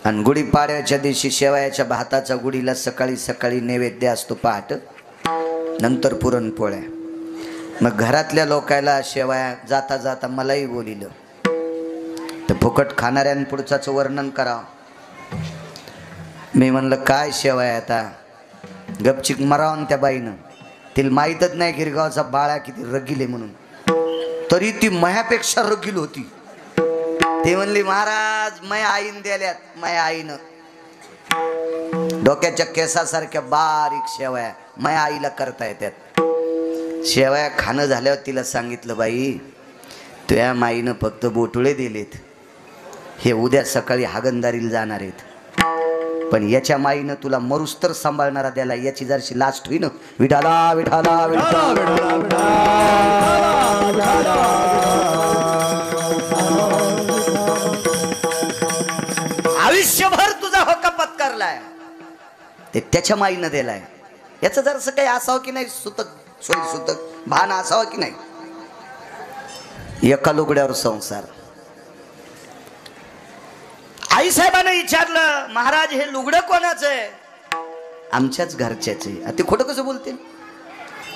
आणि गुढीपाडव्याच्या दिवशी शेवयाच्या भाताचा गुढीला सकाळी सकाळी नैवेद्य असतो पहाट, नंतर पुरणपोळ्या. मग घरातल्या लोकायला शेवया जाता जाता मलाही बोलिलं तर फुकट खाणाऱ्यांपुढचाचं वर्णन करावं. मी म्हणलं काय शेवया आता, गपचिक मरावून त्या बाईनं. तिला माहीतच नाही गिरगावचा बाळा किती रगील म्हणून, तरी ती मयापेक्षा रगील होती. ते म्हणली महाराज मया आईन द्याल्यात, मया आईनं डोक्याच्या केसासारख्या बारीक शेवया मया आईला करता येतात. शेवया खाणं झाल्यावर तिला सांगितलं बाई तुझ्या माईनं फक्त बोटुळे दिलेत, हे उद्या सकाळी हागंदारीला जाणार आहेत, पण याच्या माईनं तुला मरुस्तर सांभाळणारा द्याला, याची जरशी लास्ट होईन. विठाला विठाला विठाला आयुष्यभर तुझा होका पत्कारलाय ते त्याच्या माईनं दिलाय. याचं जरसं काही असावं की नाही, सुतक सोयी सुतक भान असावं की नाही. एका लुगड्यावर संसार. आई साहेबांना विचारलं महाराज हे लुगडं कोणाचं आहे? आमच्याच घरच्याच आहे. ते खोटं कसं बोलते?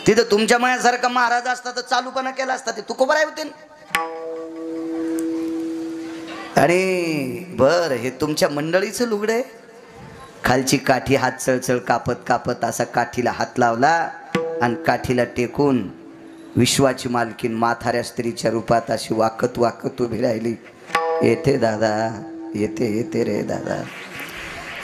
तिथं तुमच्या मायासारखा महाराज असता तर चालूपणा केला असता, ते तुकोबराय होते. आणि बर हे तुमच्या मंडळीचं लुगडं आहे? खालची काठी हात चळचळ कापत कापत असा काठीला हात लावला आणि काठीला टेकून विश्वाची मालकीन म्हाताऱ्या स्त्रीच्या रूपात अशी वाकत वाकत उभी राहिली. येते दादा, येते येते रे दादा.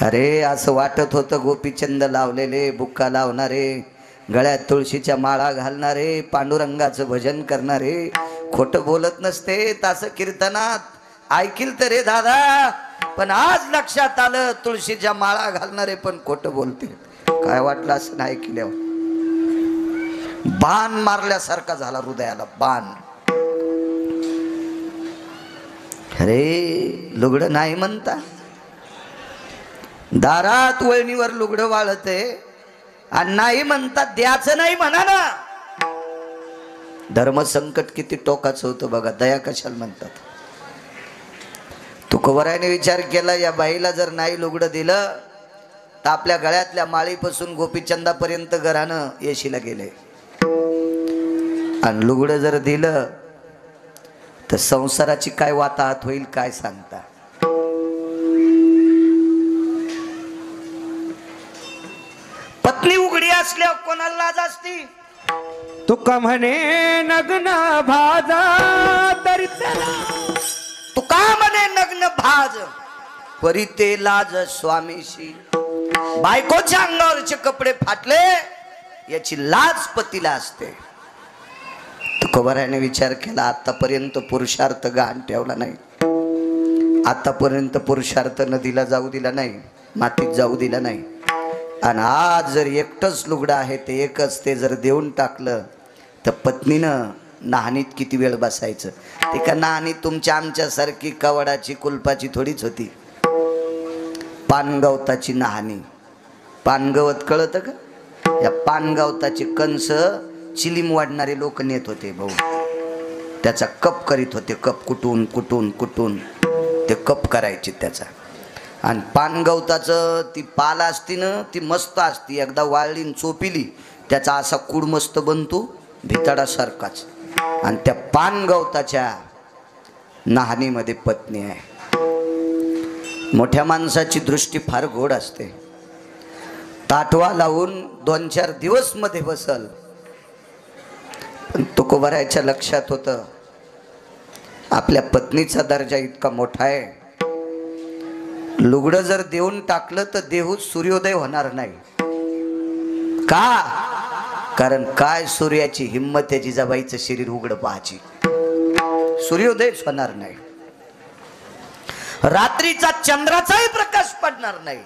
अरे असं वाटत होतं गोपीचंद लावलेले, बुक्का लावणारे, गळ्यात तुळशीच्या माळा घालणारे, पांडुरंगाचं भजन करणारे खोटं बोलत नसते तास कीर्तनात ऐकील तर रे दादा. पण आज लक्षात आलं तुळशीच्या माळा घालणारे पण खोटं बोलते. काय वाटलं असं नाही ऐकल्यावर? बाण मारल्यासारखा झाला हृदयाला, बाण. अरे लुगडं नाही म्हणता, दारात वळणीवर लुगडं वाळते आणि नाही म्हणता द्याचं नाही म्हणा ना. धर्मसंकट किती टोकाचं होतं बघा, दया कशाला म्हणतात. तुकोबरायने विचार केला या बाईला जर नाही लुगडं दिलं तर आपल्या गळ्यातल्या माळीपासून गोपीचंदापर्यंत घरानं येशीला गेले, आणि लुगडं जर दिलं तर संसाराची काय वाताहत होईल काय सांगता. पत्नी उघडी असल्यावर कोणाला लाज असती? तुका म्हणे नग्न भाजा तरी तुका म्हणे नग्न भाज परी ते लाज स्वामीशी. बायकोच्या अंगावरचे कपडे फाटले याची लाज पतीला असते. तुकोबरायाने विचार केला आतापर्यंत पुरुषार्थ गहाण ठेवला नाही, आतापर्यंत पुरुषार्थ नदीला जाऊ दिला नाही, मातीत जाऊ दिला नाही, आणि आज जर एकटंच लुगडं आहे ते एकच ते जर देऊन टाकलं तर पत्नीनं नाहनीत किती वेळ बसायचं. ते का नाहनी तुमच्या आमच्यासारखी कवडाची कुलपाची थोडीच होती, पानगवताची नाहनी. पानगवत कळतं का? या पानगवताचे कंस चिलीम वाढणारे लोक नेत होते भाऊ, त्याचा कप करीत होते. कप कुटून कुटून कुटून ते कप करायचे त्याचा. आणि पानगवताचं ती पाल असती ना ती मस्त असती, एकदा वाळलीन चोपिली त्याचा असा कूड मस्त बनतो भिताडासारखाच. आणि त्या पानगवताच्या नाहनीमध्ये पत्नी आहे. मोठ्या माणसाची दृष्टी फार गोड असते. ताटवा लावून 2-4 दिवस मध्ये बसल. पण तुकोबरायच्या लक्षात होतं आपल्या पत्नीचा दर्जा इतका मोठा आहे, लुगडं जर देऊन टाकलं तर देहूत सूर्योदय होणार नाही. का? कारण काय सूर्याची हिम्मत आहे जिजाबाईचं शरीर उघडं पाहायची, सूर्योदयच होणार नाही. रात्रीचा चंद्राचाही प्रकाश पडणार नाही,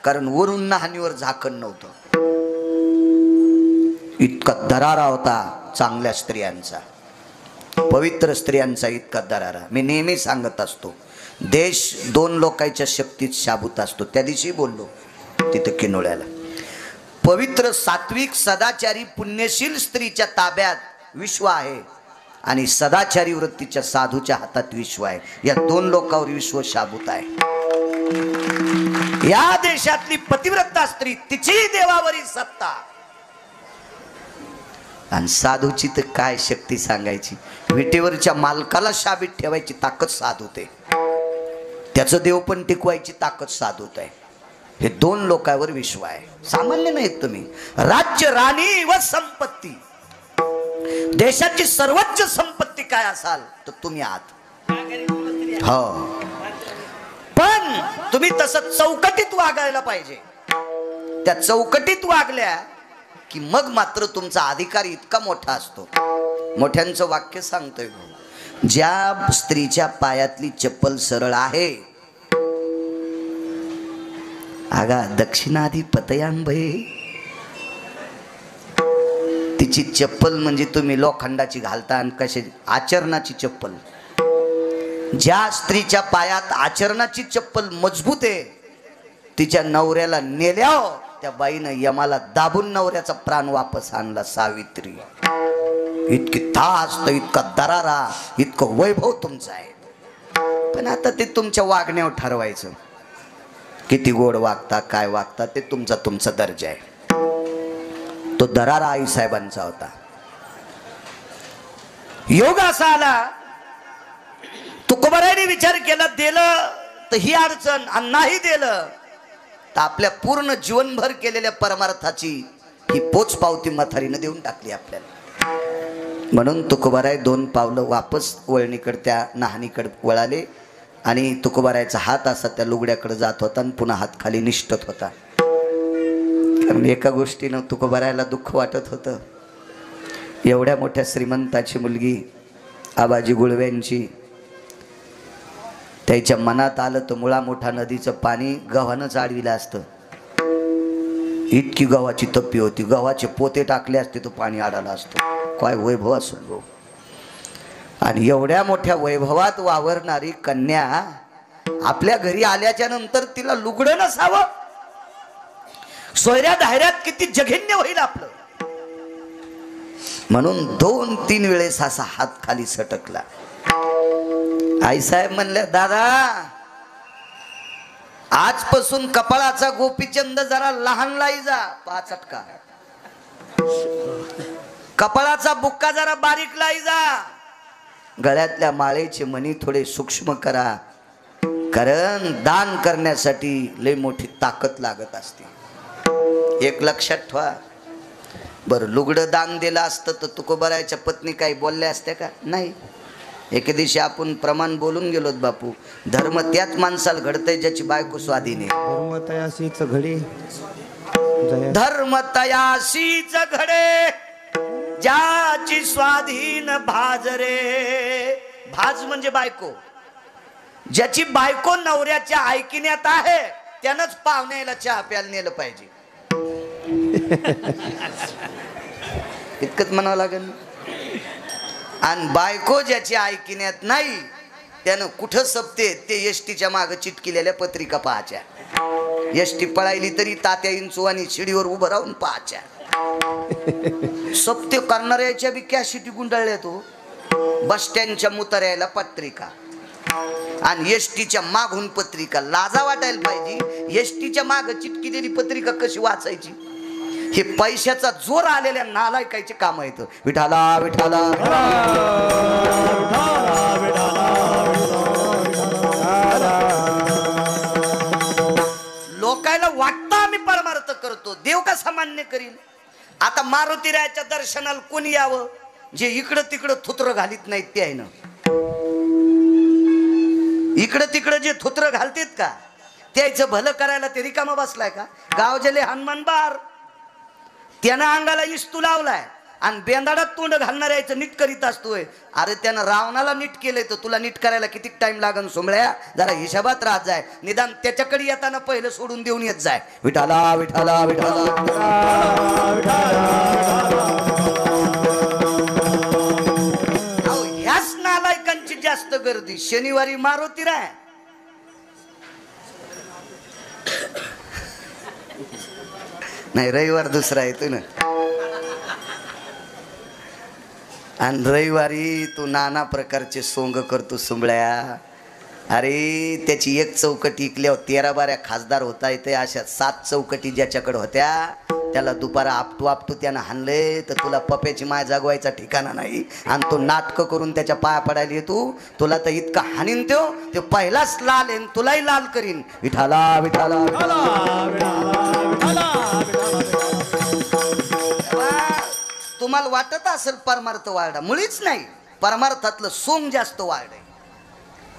कारण वरून नाहनीवर झाकण नव्हतं. इतका दरारा होता चांगल्या स्त्रियांचा, पवित्र स्त्रियांचा इतका दरारा. मी नेहमी सांगत असतो देश 2 लोकांच्या शक्तीत शाबूत असतो. त्या दिवशी बोललो तिथं किनोळ्याला. पवित्र सात्विक सदाचारी पुण्यशील स्त्रीच्या ताब्यात विश्व आहे आणि सदाचारी वृत्तीच्या साधूच्या हातात विश्व आहे. या 2 लोकांवर विश्व शाबूत आहे. या देशातली पतिव्रता स्त्री तिची देवावरी सत्ता. आणि साधूची तर काय शक्ती सांगायची. विटेवरच्या मालकाला शाबीत ठेवायची ताकद साधूते, त्याचं देव पण टिकवायची ताकद साधूत आहे. हे दोन लोकांवर विश्व आहे, सामान्य नाहीत तुम्ही. राज्य, राणी व संपत्ती, देशाची सर्वोच्च संपत्ती काय असाल तर तुम्ही आहात. हो, पण तुम्ही तसं चौकटीत वागायला पाहिजे. त्या चौकटीत वागल्या की मग मात्र तुमचा अधिकार इतका मोठा असतो. मोठ्यांचं वाक्य सांगतोय, ज्या स्त्रीच्या पायातली चप्पल सरळ आहे, आगा दक्षिणाधी पतयांभये, तिची चप्पल म्हणजे तुम्ही लोखंडाची घालता आणि कशी आचरणाची चप्पल. ज्या स्त्रीच्या पायात आचरणाची चप्पल मजबूत आहे, तिच्या नवऱ्याला नेल्याव त्या बाईनं यमाला दाबून नवऱ्याचा प्राण वापस आणला. सावित्री, इतकी तास, इतका दरारा, इतकं वैभव तुमचं आहे. पण आता ते तुमच्या वागण्यावर ठरवायचं, किती गोड वागता, काय वागता, ते तुमचा दर्जा आहे. तो दरारा आई साहेबांचा होता. योग असा आला, तुकोबारायने विचार केला, दिलं तर ही अडचण आणि नाही दिलं तर आपल्या पूर्ण जीवनभर केलेल्या परमार्थाची ही पोच पावती म्हातारीनं देऊन टाकली आपल्याला. म्हणून तुकोबाराय 2 पावलं वापस वळणीकडे त्या नाहनीकडे वळाले आणि तुकोबारायचा हात असा त्या लुगड्याकडे जात होता आणि पुन्हा हात खाली निष्ठत होता. कारण एका गोष्टीनं तुकोबारायला दुःख वाटत होतं. एवढ्या मोठ्या श्रीमंताची मुलगी आबाजी गुळव्यांची, त्याच्या मनात आलं तर मुळा मोठा नदीचं पाणी गव्हानंच आडविलं असतं. इतकी गव्हाची तप्पी होती, गव्हाचे पोते टाकले असते तो पाणी आडाला असतो. काय वैभव असो. आणि एवढ्या मोठ्या वैभवात वावरणारी कन्या आपल्या घरी आल्याच्या नंतर तिला लुगडं नसावं, सोयऱ्या धायऱ्यात किती जघन्य होईल आपलं. म्हणून 2-3 वेळेस असा हात खाली सटकला. आई साहेब म्हणल्या, दादा आजपासून कपाळाचा गोपीचंद जरा लहान लाई जा, 5 अटका. कपाळाचा बुक्का जरा बारीक लाई जा. गळ्यातल्या माळेचे मणी थोडे सूक्ष्म करा, कारण दान करण्यासाठी लय मोठी ताकद लागत असते. एक लक्षात ठेवा. बरं, लुगडं दान दिलं असतं तर तुकोबारायच्या पत्नी काही बोलल्या असत्या का? नाही. एके दिवशी आपण प्रमाण बोलून गेलोत, बापू, धर्म त्याच माणसाला घडतंय ज्याची बायको स्वाधीन आहे. धर्म तयाशीच घडे ज्याची स्वाधीन भाज रे. भाज म्हणजे बायको. ज्याची बायको नवऱ्याच्या ऐकिण्यात आहे त्यानंच पाहुण्याला चहा प्यायला नेलं पाहिजे. इतकंच म्हणावं लागेल. आणि बायको ज्याची ऐकिण्यात नाही त्यानं कुठं सपते ते एसटीच्या मागं चिटकिलेल्या पत्रिका पाहायच्या. एसटी पळायली तरी तात्या इंचुवानी शिडीवर उभं राहून पाहायच्या. सप्ते करणाऱ्याच्या बी कॅशिटी गुंडाळल्या. तो बस स्टँडच्या मुताऱ्याला पत्रिका आणि एसटीच्या मागून पत्रिका. लाजा वाटायला पाहिजे. एसटीच्या माग चिटकिलेली पत्रिका कशी वाचायची? हे पैशाचा जोर आलेल्या नालायकाचे काम आहेत. विठाला विठाला लोकायला वाटतं आम्ही परमार्थ करतो, देव कसा मान्य करील? आता मारुतीरायाच्या दर्शनाला कोणी यावं? जे इकडं तिकडं थुत्र घालीत नाहीत ते आहे ना. इकडं तिकडं जे थुत्र घालतेत का त्याचं भलं करायला ते रिकामा बसलाय का? गावजले हनुमान बार त्यानं अंगाला इस्तू लावलाय आणि बेंदाडात तोंड घालणाऱ्याचं नीट करीत असतोय. अरे त्यानं रावणाला नीट केलंय तर तुला नीट करायला किती टाइम लागन? सोमळ्या, जरा हिशोबात राहत जाय. निदान त्याच्याकडे येताना पहिलं सोडून देऊन येत जाय. विठाला विठाला विठाला. ह्याच नालायकांची जास्त गर्दी. शनिवारी मारुतीराय, नाही रविवार दुसरा येतो ना. आणि रविवारी तू नाना प्रकारचे सोंग करतो सुंबळ्या. अरे त्याची एक चौकटी इकल्यावर 13-12 खासदार होता येते. अशा 7 चौकटी ज्याच्याकडे होत्या त्याला दुपारा आपटू आपटू त्यानं हाणले. तर तुला पप्याची माय जागवायचा ठिकाणा नाही आणि तो नाटकं करून त्याच्या पाया पडायला येतो. तुला तर इतका हानीन तो पहिलाच लाल आहे, तुलाही लाल करीन. विठाला विठाला तुम्हाला वाटत असेल परमार्थ वाढा, मुळीच नाही. परमार्थातलं सोंग जास्त वाढ.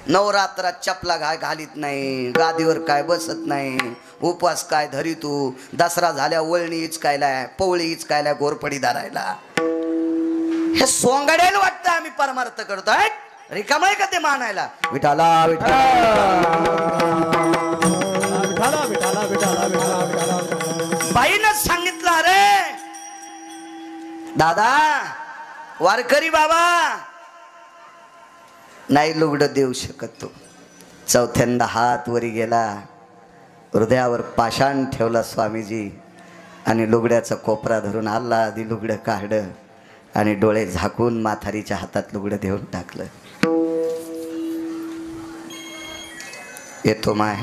नवरात्रात चपला घालीत नाही, गादीवर काय बसत नाही, उपवास काय धरी तू, दसरा झाल्या वळणी इचकायलाय, पवळी इचकायलाय, गोरपडी धरायला. हे सोंगाड्याला वाटतं आम्ही परमार्थ करतोय. रिकामाय का ते मानायला? विठाला विठाला बाईनं सांगितलं, अरे दादा वारकरी बाबा नाही लुगडं देऊ शकत. तो चौथ्यांदा हात वरी गेला, हृदयावर पाषाण ठेवला स्वामीजी आणि लुगड्याचा कोपरा धरून आला आधी लुगडं काढलं आणि डोळे झाकून म्हातारीच्या हातात लुगडं देऊन टाकलं. येतो माय.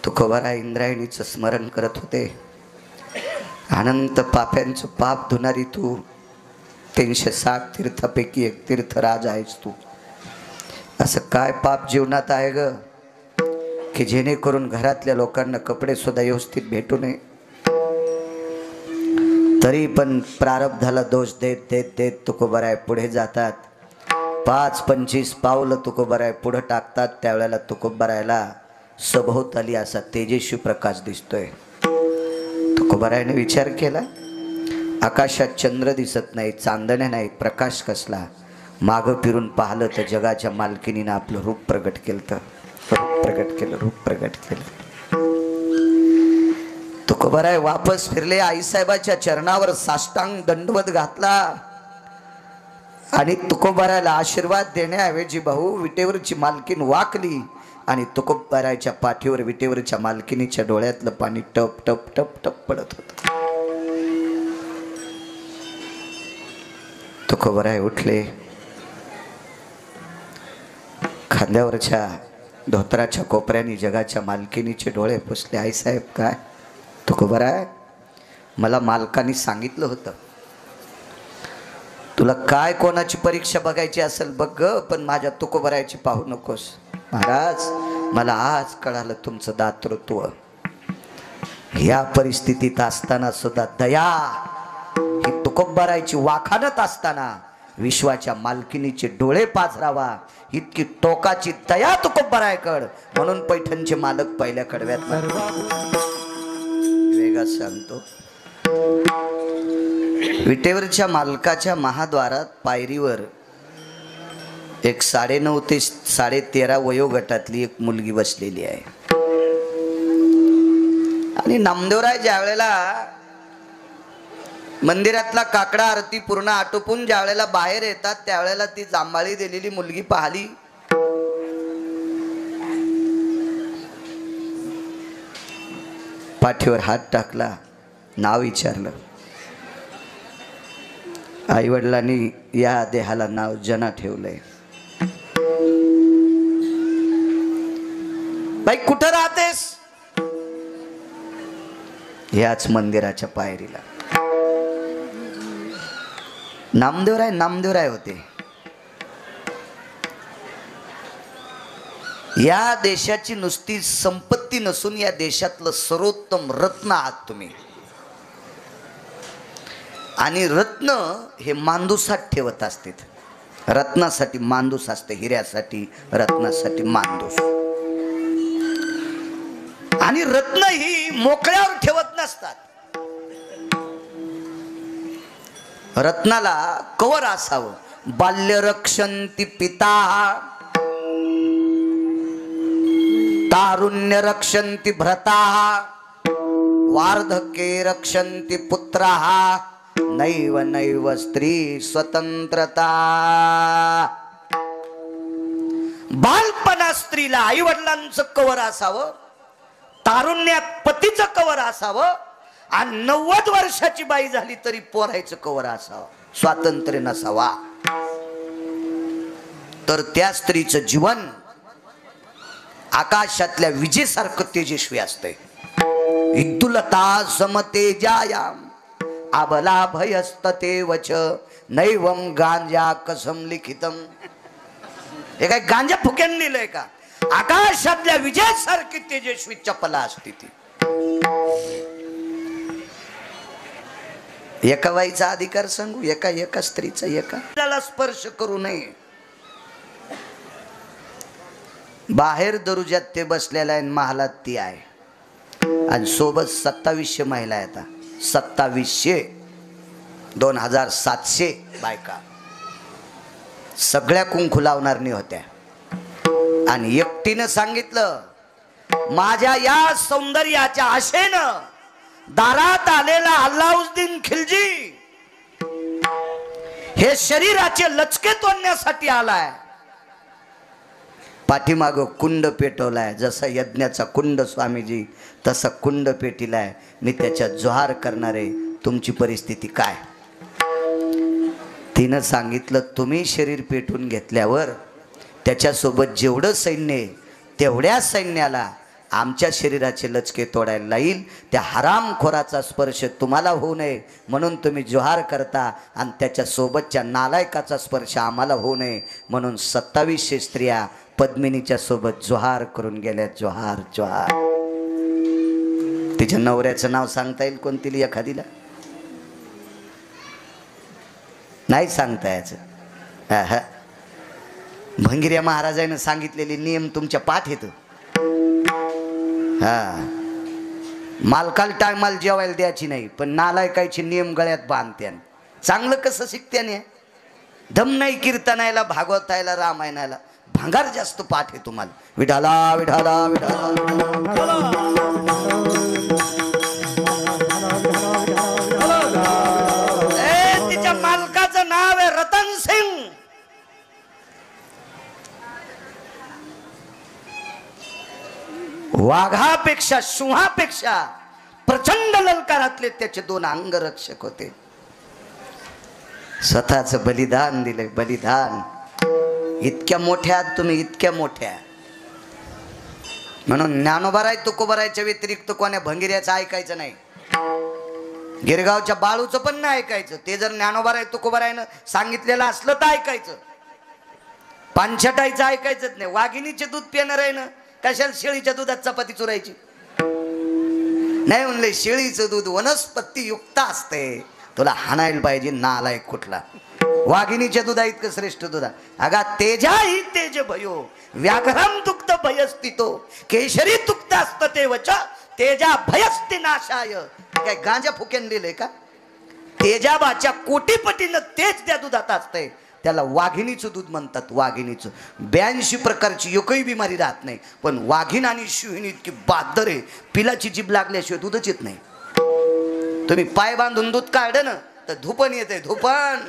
तुकोबारा इंद्रायणीचं स्मरण करत होते. अनंत पाप्यांचं पाप धुणारी तू, 360 तीर्थापैकी एक तीर्थराज आहेस तू. असं काय पाप जीवनात आहे ग की जेणेकरून घरातल्या लोकांना कपडे सुद्धा व्यवस्थित भेटू नये, तरी पण प्रारब्धाला दोष देत देत देत तुकोबाराय पुढे जातात. 5-25 पावलं तुकोबाराय पुढे टाकतात. त्यावेळेला तुकोबारायला सभोवताली असा तेजस्वी प्रकाश दिसतोय. तुकोबारायने विचार केला, आकाशात चंद्र दिसत नाही, चांदण्या नाही, प्रकाश कसला? मागं फिरून पाहिलं तर जगाच्या मालकिनीनं आपलं रूप प्रगट केलं. रूप प्रगट केलं. तुकोबाराय वापस फिरले, आईसाहेबाच्या चरणावर साष्टांग दंडवत घातला आणि तुकोबारायला आशीर्वाद देण्याऐवजी भाऊ विटेवरची मालकीन वाकली आणि तुकोबारायच्या पाठीवर विटेवरच्या मालकिनीच्या डोळ्यातलं पाणी टप टप टप टप पडत होतं. तुकोबाराय उठले, खांद्यावरच्या धोतराच्या कोपऱ्याने जगाच्या मालकिनीचे डोळे पुसले. आईसाहेब काय? तुकोबाराय मला मालकाने सांगितलं होतं तुला काय कोणाची परीक्षा बघायची असेल बघ, पण माझ्या तुकोबारायची पाहू नकोस. महाराज मला आज कळालं तुमचं दातृत्व. या परिस्थितीत असताना सुद्धा दया ही तुकोबारायची वाखाणत असताना विश्वाच्या मालकिनीचे डोळे पाझरावा इतकी टोकाची दया तुकोबारायकड. म्हणून पैठणचे मालक पहिल्या कडव्यात वेगळा सांगतो. विटेवरच्या मालकाच्या महाद्वारात पायरीवर एक 9.5 ते 13.5 वयोगटातली एक मुलगी बसलेली आहे. आणि नामदेवराय ज्या वेळेला मंदिरातला काकडा आरती पूर्ण आटोपून ज्या वेळेला बाहेर येतात त्यावेळेला ती जांभाळी दिलेली मुलगी पाहिली. पाठीवर हात टाकला, नाव विचारलं. आई वडिलांनी या देहाला नाव जना ठेवलंय. बाई कुठं राहतेस? याच मंदिराच्या पायरीला. नामदेवराय होते. या देशाची नुसती संपत्ती नसून या देशातलं सर्वोत्तम रत्न आहात तुम्ही. आणि रत्न हे मांदूसात ठेवत असतात. रत्नासाठी मांदूस असते, हिऱ्यासाठी रत्नासाठी मांदूस. आणि रत्न ही मोकळ्यावर ठेवत नसतात. रत्नाला कवर असावं. बाल्य रक्षंती पिता, तारुण्य रक्षंती भ्रता, वार्धके रक्षंती पुत्रा, नैव नैव स्त्री स्वतंत्रता. बालपणा स्त्रीला आई वडिलांचं कवर असावं, तारुण्यात पतीचं कवर असावं आणि 90 वर्षाची बाई झाली तरी पोरायचं कवर असावं. स्वातंत्र्य नसावा तर त्या स्त्रीचं जीवन आकाशातल्या विजेसारखं तेजस्वी असतंय. इद्दुलता समतेजायाम आबला भयस्तते वच नैवम गांजा कसम लिखितम. हे काय गांजा फुक्यान लिहिलंय का? आकाशातल्या विजेसारखी तेजस्वी चपला असते ती. एका बाईचा अधिकार सांगू, एका स्त्रीचा एका स्पर्श करू नये. बाहेर दरुजात ते बसलेला आहे, महालात ती आहे आणि सोबत 2700 महिला आहेत. 2700 2700 बायका सगळ्या कुंकू लावणारनी होत्या. आणि एकटीनं सांगितलं, माझ्या या सौंदर्याच्या आशेनं दारात आलेला अल्लाउद्दीन खिलजी हे शरीराचे लचके तोडण्यासाठी आलाय. पाठीमाग कुंड पेटवलाय, जसा यज्ञाचा कुंड स्वामीजी तसा कुंड पेटिलाय. मी त्याच्यात जोहार करणारे, तुमची परिस्थिती काय? तिनं सांगितलं, तुम्ही शरीर पेटून घेतल्यावर त्याच्यासोबत जेवढं सैन्य आहे तेवढ्या सैन्याला आमच्या शरीराचे लचके तोडायला येईल. त्या हरामखोराचा स्पर्श तुम्हाला होऊ नये म्हणून तुम्ही जोहार करता आणि त्याच्यासोबतच्या नालायकाचा स्पर्श आम्हाला होऊ नये म्हणून 2700 स्त्रिया पद्मिनीच्या सोबत जोहार करून गेल्या. जोहार जोहार. तिच्या नवऱ्याचं नाव सांगता येईल कोणती एखादीला? नाही सांगता याचं. भंगिऱ्या महाराजांनी सांगितलेले नियम तुमच्या पाठ येतो. हा, मालकाला टायमाला जेवायला द्यायची नाही, पण नालायकाचे नियम गळ्यात बांधते. चांगलं कसं शिकत्याने? दम नाही कीर्तनायला, भागवतायला, रामायणाला. भांगार जास्त पाठ आहे तुम्हाला. विठाला विठाला विठाला. तिच्या मालकाचं नाव आहे रतन सिंग. वाघापेक्षा सिंहापेक्षा प्रचंड ललकारातले त्याचे 2 अंगरक्षक होते. स्वतःच बलिदान दिले. बलिदान. इतक्या मोठ्या तुम्ही, इतक्या मोठ्या. म्हणून ज्ञानोबाराय तुकोबारायच्या व्यतिरिक्त कोण्या भंगिऱ्याचं ऐकायचं नाही. गिरगावच्या बाळूचं पण नाही ऐकायचं. ते जर ज्ञानोबाराय तुकोबारायनं सांगितलेलं असलं तर ऐकायचं. पानछटायचं ऐकायचंच नाही. वाघिणीचे दूध पिणार आहे ना, कशाला शेळीच्या दुधात चपाती चुरायची? नाही म्हणले, शेळीचं दूध वनस्पती युक्त असते. तुला हाणायला पाहिजे नालायक कुठला. वाघिणीच्या दुधा इतकं श्रेष्ठ दुधा. अगा तेजा ही तेज भयो व्याघ्रम दुग्ध भयस्थितो केशरी दुग्ध असते वच तेजा भयस्ति नाशाय. काय गांजा फुक्यान लिहिलंय का? तेजाबाच्या कोटीपटीनं तेज त्या दुधात असतंय. त्याला वाघिणीचं दूध म्हणतात. वाघिणीचं 82 प्रकारची एकही बिमारी राहत नाही. पण वाघीण आणि शिवणी इतकी बहादर आहे, पिलाची जीभ लागल्याशिवाय दूधच येत नाही. तुम्ही पाय बांधून दूध काढलं ना तर धुपण येते. धुपण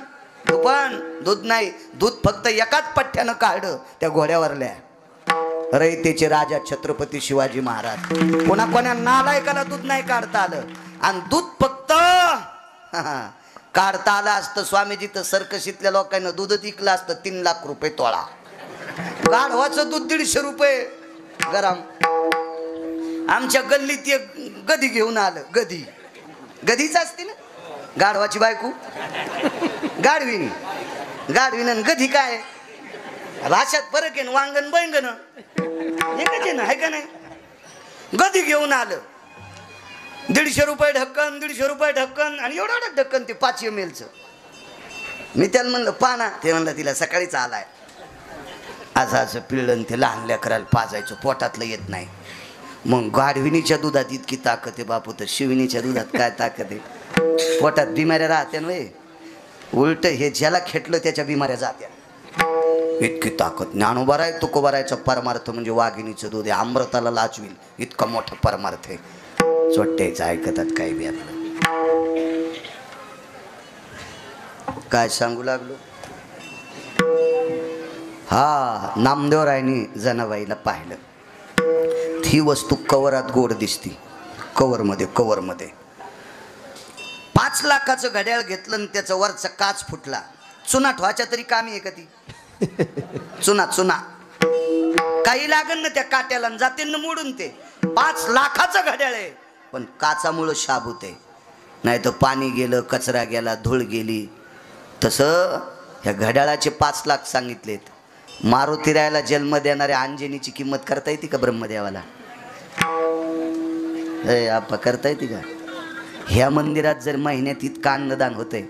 धुपण. दूध नाही. दूध फक्त एकाच पठ्ठ्यानं काढलं, त्या घोड्यावरल्या रयतेचे राजा छत्रपती शिवाजी महाराज. कोणा कोणा नालायकाला दूध नाही काढता आलं. आणि दूध फक्त काढता आलं असतं स्वामीजी तर सर्कशीतल्या लोकांना दूध विकलं असतं 3 लाख रुपये तोळा. गाढवाचं दूध 150 रुपये गरम. आमच्या गल्लीत एक गधी घेऊन आलं. गधी. गधीच असते ना गाढवाची बायको. गाढवीन. गाढवीन आणि गधी काय भाषात फरक आहे ना. वांगण बैंगण एकच आहे ना, आहे का नाही? गधी घेऊन आलं. 150 रुपये ढक्कन, 150 रुपये ढक्कन. आणि एवढं ढक्कन ते 5 ml चं. मी त्याला म्हणलं पाना. ते म्हणलं तिला सकाळीच आलाय. असं पिळलं ते लहान लेकराला पाजायचं, पोटातलं येत नाही. मग गाढविणीच्या दुधात इतकी ताकद आहे बापू, तर शिवणीच्या दुधात काय ताकद आहे? पोटात बिमाऱ्या राहत्या ना. उलट हे ज्याला खेटलं त्याच्या बिमाऱ्या जात्या. इतकी ताकद. ज्ञानोबाराय तुकोबारायचा परमार्थ म्हणजे वाघिणीचं दूध आहे. अमृताला लाचविल इतका मोठा परमार्थ आहे. चोट्याचं ऐकतात काही बी. आपलं काय सांगू लागलो? हा, नामदेवरायनी जनाबाईला पाहिलं. ही वस्तू कवरात गोड दिसती. कवरमध्ये 5 लाखाचं घड्याळ घेतलं आणि त्याचा वरचा काच फुटला. चुना ठेवायच्या तरी कामी आहे का ती? चुना काही लागन ना त्या काट्याला, जाते ना मोडून. ते 5 लाखाचं घड्याळ आहे, पण काचामुळं शाबूत आहे. नाही तर पाणी गेलं, कचरा गेला, धूळ गेली. तसं ह्या घड्याळाचे 5 लाख सांगितलेत. मारुतीरायाला जन्म देणाऱ्या अंजनीची किंमत करता येते का ब्रह्मदेवाला? आपा करता येते का? ह्या मंदिरात जर महिन्यात इतकं अन्नदान होतंय,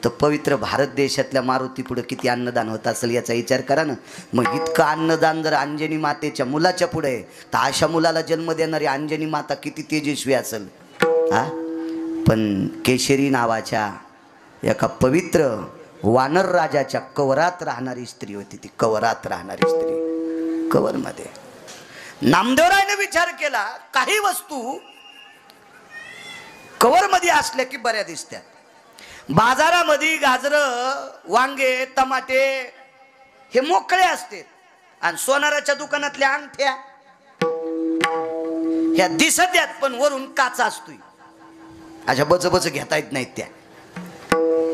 तर पवित्र भारत देशातल्या मारुती पुढे किती अन्नदान होत असेल याचा विचार करा ना. मग इतकं अन्नदान जर अंजनी मातेच्या मुलाच्या पुढे, तर अशा मुलाला जन्म देणारी अंजनी माता किती तेजस्वी असेल. हा, पण केशरी नावाच्या एका पवित्र वानर राजाच्या कवरात राहणारी स्त्री होती. ती कवरात राहणारी स्त्री, कवरमध्ये. नामदेवरायने विचार केला, काही वस्तू कवरमध्ये असल्या की बऱ्या दिसतात. बाजारामध्ये गाजरं, वांगे, टमाटे हे मोकळे असतात, आणि सोनाराच्या दुकानातल्या अंगठ्या ह्या दिसत आहेत, पण वरून काचा असतोय. अशा बचबच घेता येत नाहीत.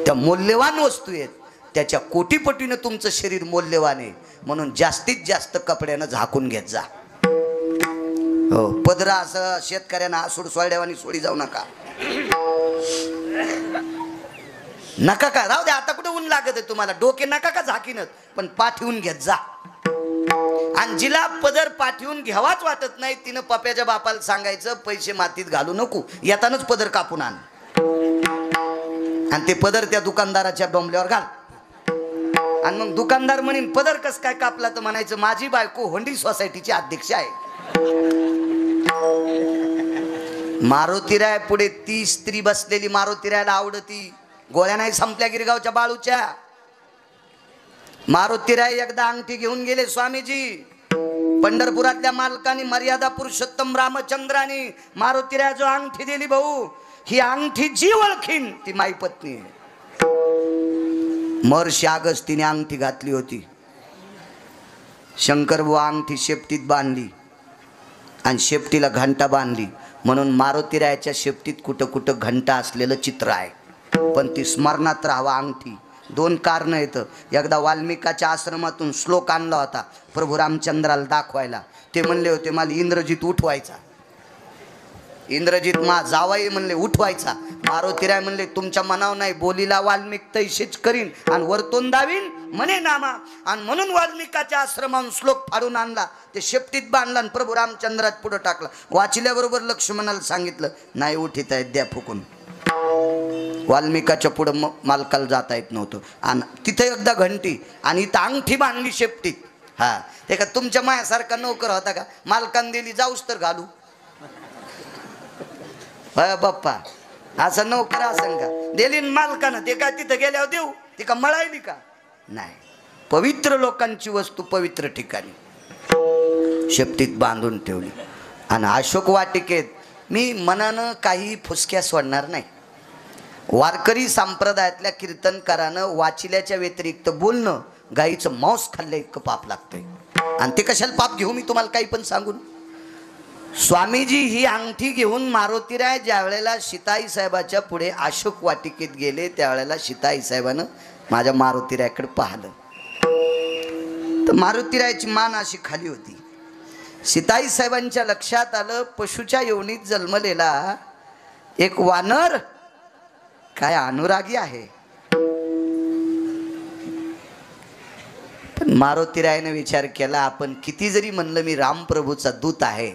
त्या मौल्यवान वस्तू आहेत, त्याच्या कोटीपटीनं तुमचं शरीर मौल्यवान आहे. म्हणून जास्तीत जास्त कपड्यानं झाकून घेत जा. हो, पदरा असं शेतकऱ्यांना आसूड सोडल्यावानी सोडी जाऊ नका. नका का राहू द्या, आता कुठे ऊन लागत आहे तुम्हाला, डोके नका का झाकीनच, पण पाठवून घेत जा. आणि जिला पदर पाठवून घ्यावाच वाटत नाही, तिनं पप्याच्या बापाला सांगायचं, पैसे मातीत घालू नको, येतानाच पदर कापून आण, आणि ते पदर त्या दुकानदाराच्या डोंबल्यावर घाल. आणि मग दुकानदार म्हणेन पदर कस काय कापला, तर म्हणायचं माझी बायको होंडी सोसायटीची अध्यक्ष आहे. मारुतीराय पुढे ती स्त्री बसलेली मारुतीरायला आवडती. गोळ्या नाही संपल्या गिरगावच्या बाळूच्या. मारुतीराय एकदा अंगठी घेऊन गेले स्वामीजी. पंढरपुरातल्या मालकाने मर्यादा पुरुषोत्तम रामचंद्राने मारुतीराय जो अंगठी दिली, भाऊ ही अंगठी जी ओळखीन ती माई पत्नी आहे. महर्षी अगस्तीने अंगठी घातली होती. शंकरबुवा अंगठी शेपटीत बांधली आणि शेपटीला घंटा बांधली, म्हणून मारुतीरायाच्या शेपटीत कुठं कुठं घंटा असलेलं चित्र आहे. पण ती स्मरणात राहावा अंगठी. 2 कारण आहेत. एकदा वाल्मिकाच्या आश्रमातून श्लोक आणला होता प्रभू रामचंद्राला दाखवायला. ते म्हणले होते मला इंद्रजित उठवायचा. इंद्रजित मा जावाई म्हणले उठवायचा. मारुतीराय म्हणले तुमच्या मनावर नाही, बोलीला वाल्मिक तैसेच करीन आणि वरतून दावीन म्हणे नामा. आणि म्हणून वाल्मिकाच्या आश्रमातून श्लोक फाडून आणला, ते शेपटीत बांधला आणि प्रभू रामचंद्रात पुढे टाकला. वाचल्याबरोबर लक्ष्मणाला सांगितलं नाही उठीत आहेत, द्या फुकून. वाल्मिकाच्या पुढं मालकाला जाता येत नव्हतं. आणि तिथे एकदा घंटी आणि इथं अंगठी बांधली शेपटीत. हा, ते का तुमच्या मायासारखा नोकर होता का? मालकान दिली जाऊस तर घालू. बाप्पा असं नोकर असं का दिली मालकानं? ते काय तिथं गेल्यावर देऊ? ती का मळायली का? नाही, पवित्र लोकांची वस्तू पवित्र ठिकाणी शेपटीत बांधून ठेवली. आणि अशोक वाटिकेत मी मनानं काही फुसक्या सोडणार नाही. वारकरी संप्रदायातल्या कीर्तनकारानं वाचिल्याच्या व्यतिरिक्त बोलणं गाईचं मांस खाल्लं इतकं पाप लागतंय. आणि ते कशाला पाप घेऊ मी तुम्हाला काही पण सांगून. स्वामीजी ही अंगठी घेऊन मारुतीराय ज्या वेळेला सीताई साहेबाच्या पुढे अशोक वाटिकेत गेले, त्यावेळेला सीताई साहेबानं माझ्या मारुतीरायकडे पाहिलं, तर मारुतीरायची मान अशी खाली होती. सीताई साहेबांच्या लक्षात आलं पशुच्या योनीत जन्मलेला एक वानर काय अनुरागी आहे. पण मारुतीरायने विचार केला, आपण किती जरी म्हणलं मी रामप्रभूचा दूत आहे,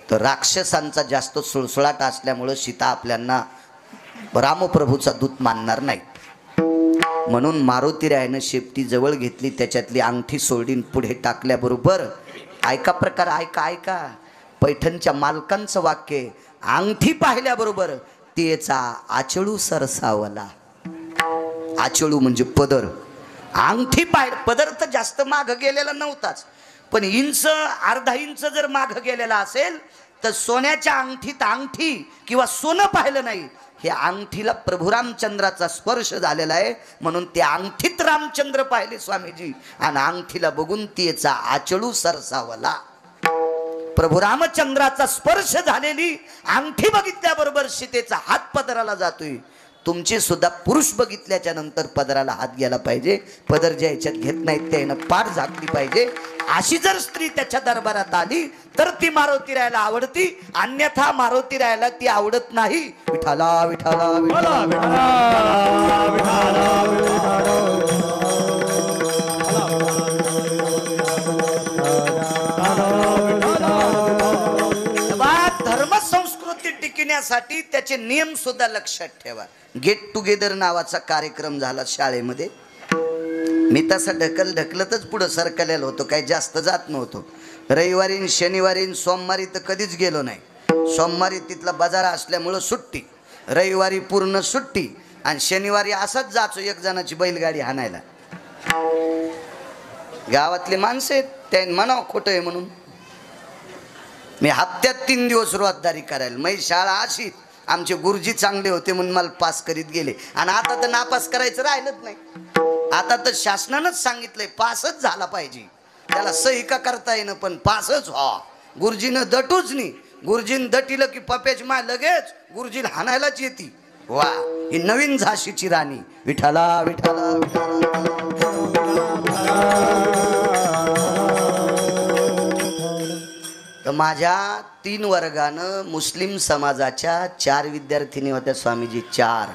तर राक्षसांचा जास्त सुळसुळाट असल्यामुळं सीता आपल्यांना रामप्रभूचा दूत मानणार नाही. म्हणून मारुतीरायनं शेपटी जवळ घेतली, त्याच्यातली अंगठी सोडून पुढे टाकल्याबरोबर ऐका प्रकार, ऐका पैठणच्या मालकांचं वाक्य, अंगठी पाहिल्याबरोबर तेचा आचळू सरसावला. आचळू म्हणजे पदर. अंगठी पदर तर जास्त माग गेलेला नव्हताच, पण इंच अर्धा इंच जर माग गेलेला असेल तर सोन्याच्या अंगठीत अंगठी किंवा सोनं पाहिलं नाही. हे अंगठीला प्रभू रामचंद्राचा स्पर्श झालेला आहे, म्हणून त्या अंगठीत रामचंद्र पाहिले स्वामीजी. आणि अंगठीला बघून तेचा आचळू सरसावला. प्रभू रामचंद्राचा स्पर्श झालेली अंगठी बघितल्याबरोबर सीतेचा हात पदराला जातोय. तुमचे सुद्धा पुरुष बघितल्याच्या नंतर पदराला हात गेला पाहिजे. पदर ज्या ह्याच्यात घेत नाहीत त्यानं पाठ झाकली पाहिजे. अशी जर स्त्री त्याच्या दरबारात आली तर ती मारुती राहायला आवडती, अन्यथा मारुती राहायला ती आवडत नाही. विठाला विठाला विठाला धर्म संस्कृती टिकण्यासाठी त्याचे नियम सुद्धा लक्षात ठेवा. गेट टुगेदर नावाचा कार्यक्रम झाला शाळेमध्ये. मी तसं ढकलतच पुढं सरकलेलो होतो, काही जास्त जात नव्हतो. रविवारी शनिवारी सोमवारी तर कधीच गेलो नाही. सोमवारी तिथला बाजार असल्यामुळं सुट्टी, रविवारी पूर्ण सुट्टी आणि शनिवारी असाच जायचो एक जणाची बैलगाडी हाणायला. गावातले माणसं आहेत त्या म्हणावं खोटं आहे म्हणून. मी हप्त्यात 3 दिवस रोजदारी करायला. माझी शाळा अशी, आमचे गुरुजी चांगले होते म्हणून मला पास करीत गेले. आणि आता तर नापास करायचं राहिलंच नाही. आता तर शासनानंच सांगितलंय पासच झाला पाहिजे. त्याला सही का करता येणं पण पासच व्हा. गुरुजीनं दटूच नाही. गुरुजीनं दटिलं की पप्याची माय लगेच गुरुजीला हाणायलाच येते. वा, ही नवीन झाशीची राणी. विठाला विठाला तर माझ्या 3 वर्गानं मुस्लिम समाजाच्या 4 विद्यार्थिनी होत्या स्वामीजी, 4.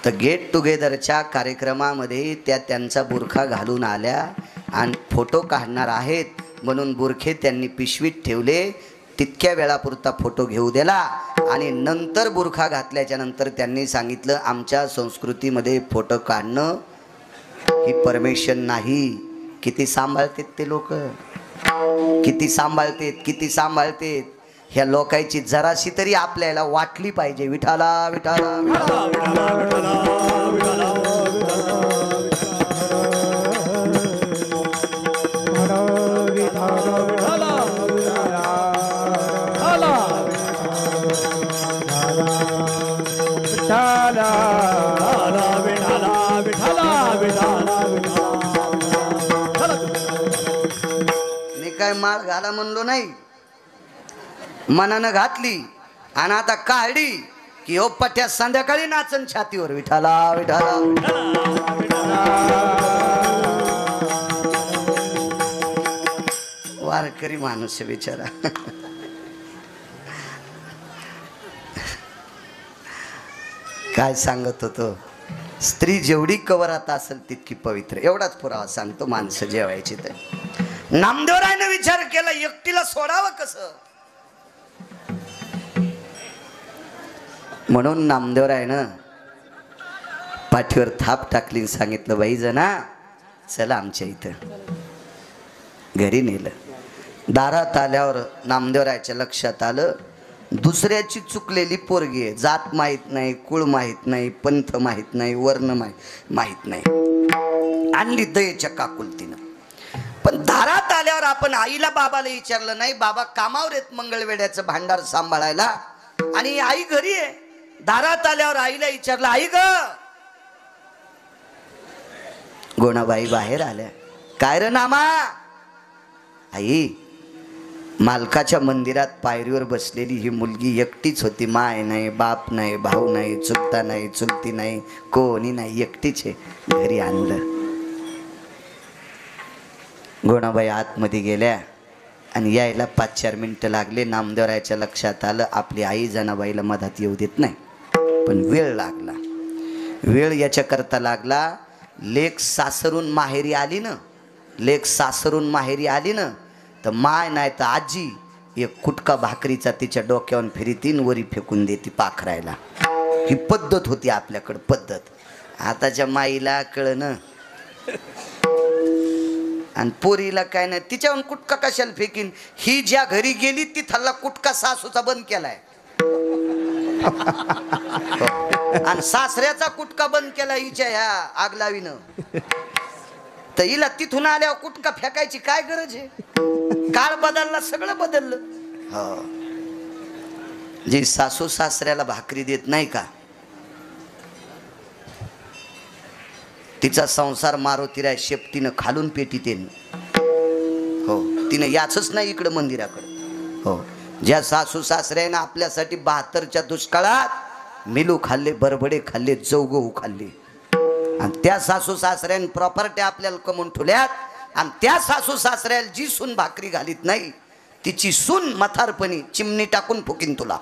तर गेट टुगेदरच्या कार्यक्रमामध्ये त्या त्यांचा बुरखा घालून आल्या आणि फोटो काढणार आहेत म्हणून बुरखे त्यांनी पिशवीत ठेवले. तितक्या वेळापुरता फोटो घेऊ दिला आणि नंतर बुरखा घातल्याच्या नंतर त्यांनी सांगितलं आमच्या संस्कृतीमध्ये फोटो काढणं ही परमिशन नाही. किती सांभाळतात ते लोक, किती सांभाळतात. ह्या लोकांची जराशी तरी आपल्याला वाटली पाहिजे. विठाला विठाला मी काय माळ घाला म्हणलो नाही, मनानं घातली आणि आता काढली की हो पट्ट्या संध्याकाळी नाचन छातीवर. विठाला विठाला वारकरी माणूस बिचारा. काय सांगत होतो, स्त्री जेवढी कवरात असेल तितकी पवित्र. एवढाच पुरावा सांगतो. माणसं जेवायची तर नामदेवरायनं विचार केला एकटीला सोडावं कसं, म्हणून नामदेवरायनं पाठीवर थाप टाकली, सांगितलं बाई जना चला आमच्या इथं. घरी नेलं. दारात आल्यावर नामदेवरायच्या लक्षात आलं दुसऱ्याची चुकलेली पोरगी आहे. जात माहीत नाही, कुळ माहीत नाही, पंथ माहीत नाही, वर्ण माहीत नाही. आणली दयेच्या काकुलतीनं. पण दारात आल्यावर आपण आईला बाबाला विचारलं नाही. बाबा कामावर आहेत मंगळवेड्याचं भांडार सांभाळायला आणि आई घरी आहे. दारात आल्यावर आईला विचारलं आई ग. गोणाबाई बाहेर आल्या. काय रे नामा. आई मालकाच्या मंदिरात पायरीवर बसलेली ही मुलगी एकटीच होती. माय नाही, बाप नाही, भाऊ नाही, चुलता नाही, चुलती नाही, कोणी नाही, एकटीच आहे. घरी आणलं. गोणाबाई आतमध्ये गेल्या आणि यायला 5-4 मिनिटं लागले. नामदेवरायच्या लक्षात आलं आपली आई जनाबाईला मधात येऊ देत नाही. पण वेळ लागला. वेळ याच्याकरता लागला लेक सासरून माहेरी आली ना, तर माय नाही तर आजी एक कुटका भाकरीचा तिच्या डोक्यावर फिरीतीन वरी फेकून देती पाखरायला. ही पद्धत होती आपल्याकडं पद्धत. आताच्या माईला कळणं आणि पोरीला काय नाही. तिच्यावर कुटका कशाला फेकीन. ही ज्या घरी गेली तिथला कुटका सासूचा बंद केलाय आणि सासऱ्याचा कुटका बंद केला हिच्या ह्या आगलावीनं. तर हिला तिथून आल्यावर कुटका फेकायची काय गरज आहे. काळ बदलला, सगळं बदललं. हो, जी सासू सासऱ्याला भाकरी देत नाही का तिचा संसार मारुतीराय शेपटीनं खालून पेटीत येईन. हो, तिने याचच नाही इकडं मंदिराकडं. हो, ज्या सासू सासऱ्यानं आपल्यासाठी 72च्या दुष्काळात मिलू खाल्ले, बरबडे खाल्ले, जवगहू खाल्ले आणि त्या सासू सासऱ्यानं प्रॉपर्टी आपल्याला कमवून ठेवल्यात. आणि त्या सासू सासऱ्याला जी सून भाकरी घालीत नाही तिची सून म्हातारपणी चिमणी टाकून फुकीन तुला.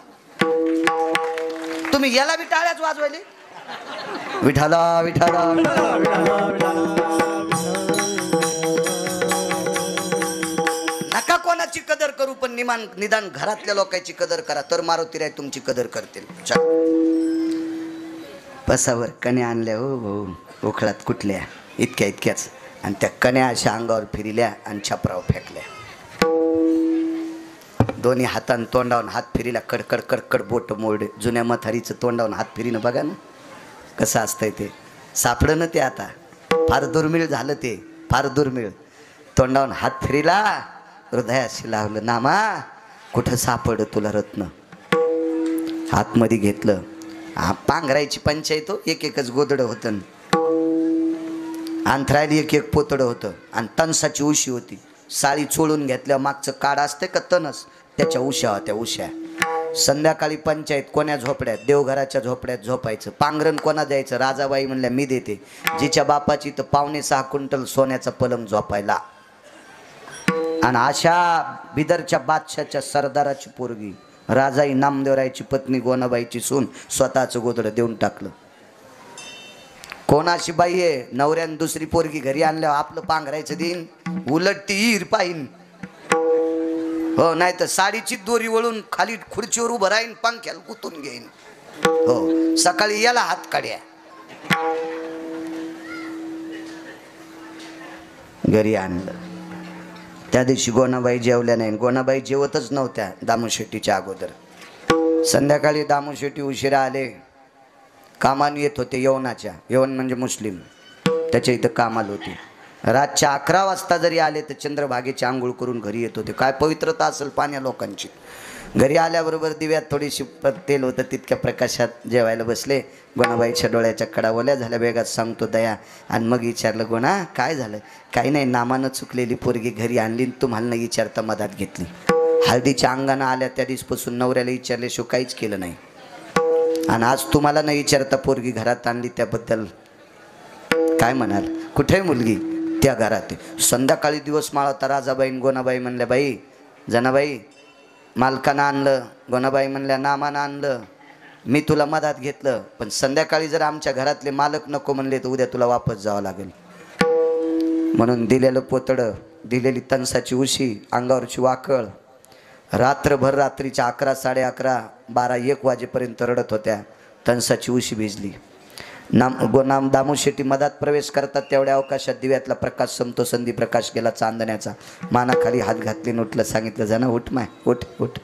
तुम्ही याला बी टाळ्याच वाजवायले. विठाला विठाला नका कोणाची कदर करू, पण निदान घरातल्या लोकांची कदर करा, तर मारुतीराय तुमची कदर करतील. बसावर कण्या आणल्या हो भाऊ, ओखळात कुठल्या इतक्याच, आणि त्या कण्या अशा अंगावर फिरिल्या आणि छपरावर फेकल्या. दोन्ही हातान तोंडावून हात फिरीला, कडकड कडकड बोट मोडे. जुन्या म्हातारीचं तोंडावून हात फिरीनं बघा ना कसं असतंय ते. सापडं ना ते आता, फार दुर्मिळ झालं ते, फार दुर्मिळ. तोंडावून हात फिरीला, हृदयाशी लावलं, नामा कुठं सापड तुला रत्न. हातमध्ये घेतलं. पांघरायची पंचायत हो, एक एकच गोदडं होतं, अंथरायला एक एक पोतडं होतं, आणि तणसाची उशी होती. साळी चोळून घेतल्यावर मागचं काड असते का तणस, त्याच्या उश्या होत्या उश्या. संध्याकाळी पंचायत कोण्या झोपड्यात, देवघराच्या झोपड्यात झोपायचं. पांघरण कोणा द्यायचं, राजाबाई म्हणल्या मी देते. जिच्या बापाची तर 5.6 क्विंटल सोन्याचा पलंग झोपायला. आणि अशा बिदरच्या बादशाच्या सरदाराची पोरगी राजाई नामदेवरायची पत्नी गोनाबाईची सून स्वतःचं गोदडं देऊन टाकलं. कोणाशी बाई आहे, नवऱ्यानं दुसरी पोरगी घरी आणल्यावर आपलं पांघरायचं देईन, उलट ती ईर पाहीन हो, नाही तर साडीची दोरी वळून खाली खुर्चीवर उभं राहीन, पंख्याला गुतून घेईन हो. सकाळी याला हात काढ्या. घरी आणलं. त्या दिवशी गोनाबाई जेवल्या नाही. गोनाबाई जेवतच नव्हत्या दामूशेट्टीच्या अगोदर. संध्याकाळी दामूशेट्टी उशिरा आले, कामाला येत होते यवनाच्या. यवन म्हणजे मुस्लिम, त्याच्या इथं कामाला होती. रातच्या 11 वाजता जरी आले तर चंद्रभागेची आंघोळ करून घरी येत होते. काय पवित्रता असेल पाण्या लोकांची. घरी आल्याबरोबर दिव्यात थोडीशी तेल होतं, तितक्या प्रकाशात जेवायला बसले. गोनाबाईच्या डोळ्याच्या कडा ओल्या झाल्या. वेगात सांगतो दया. आणि मग विचारलं, गोना काय झालं? काही नाही, नामानं चुकलेली पोरगी घरी आणली, तुम्हाला नाही विचारता मधात घेतली. हळदीच्या अंगानं आल्या त्या दिवसपासून नवऱ्याला विचारल्याशिवाय काहीच केलं नाही, आणि आज तुम्हाला नाही विचारता पोरगी घरात आणली, त्याबद्दल काय म्हणाल? कुठे मुलगी? त्या घरात. संध्याकाळी दिवस माळवता राजाबाईन गोनाबाई म्हणल्या, बाई जनाबाई मालकानं आणलं. गोनाबाई म्हणल्या, नामानं आणलं, मी तुला मधात घेतलं, पण संध्याकाळी जर आमच्या घरातले मालक नको म्हणले तर उद्या तुला वापस जावं लागेल. म्हणून दिलेलं पोतडं, दिलेली तणसाची उशी, अंगावरची वाकळ, रात्रभर रात्रीच्या 11, 11:30, 12, 1 वाजेपर्यंत रडत होत्या. तणसाची उशी भिजली. दामूशेट्टी मधात प्रवेश करतात तेवढ्या अवकाशात दिव्यातला प्रकाश संपतो. संधी प्रकाश गेला चांदण्याचा. मानाखाली हात घातले, उठलं. सांगितलं, जना उठ माय, उठ उठ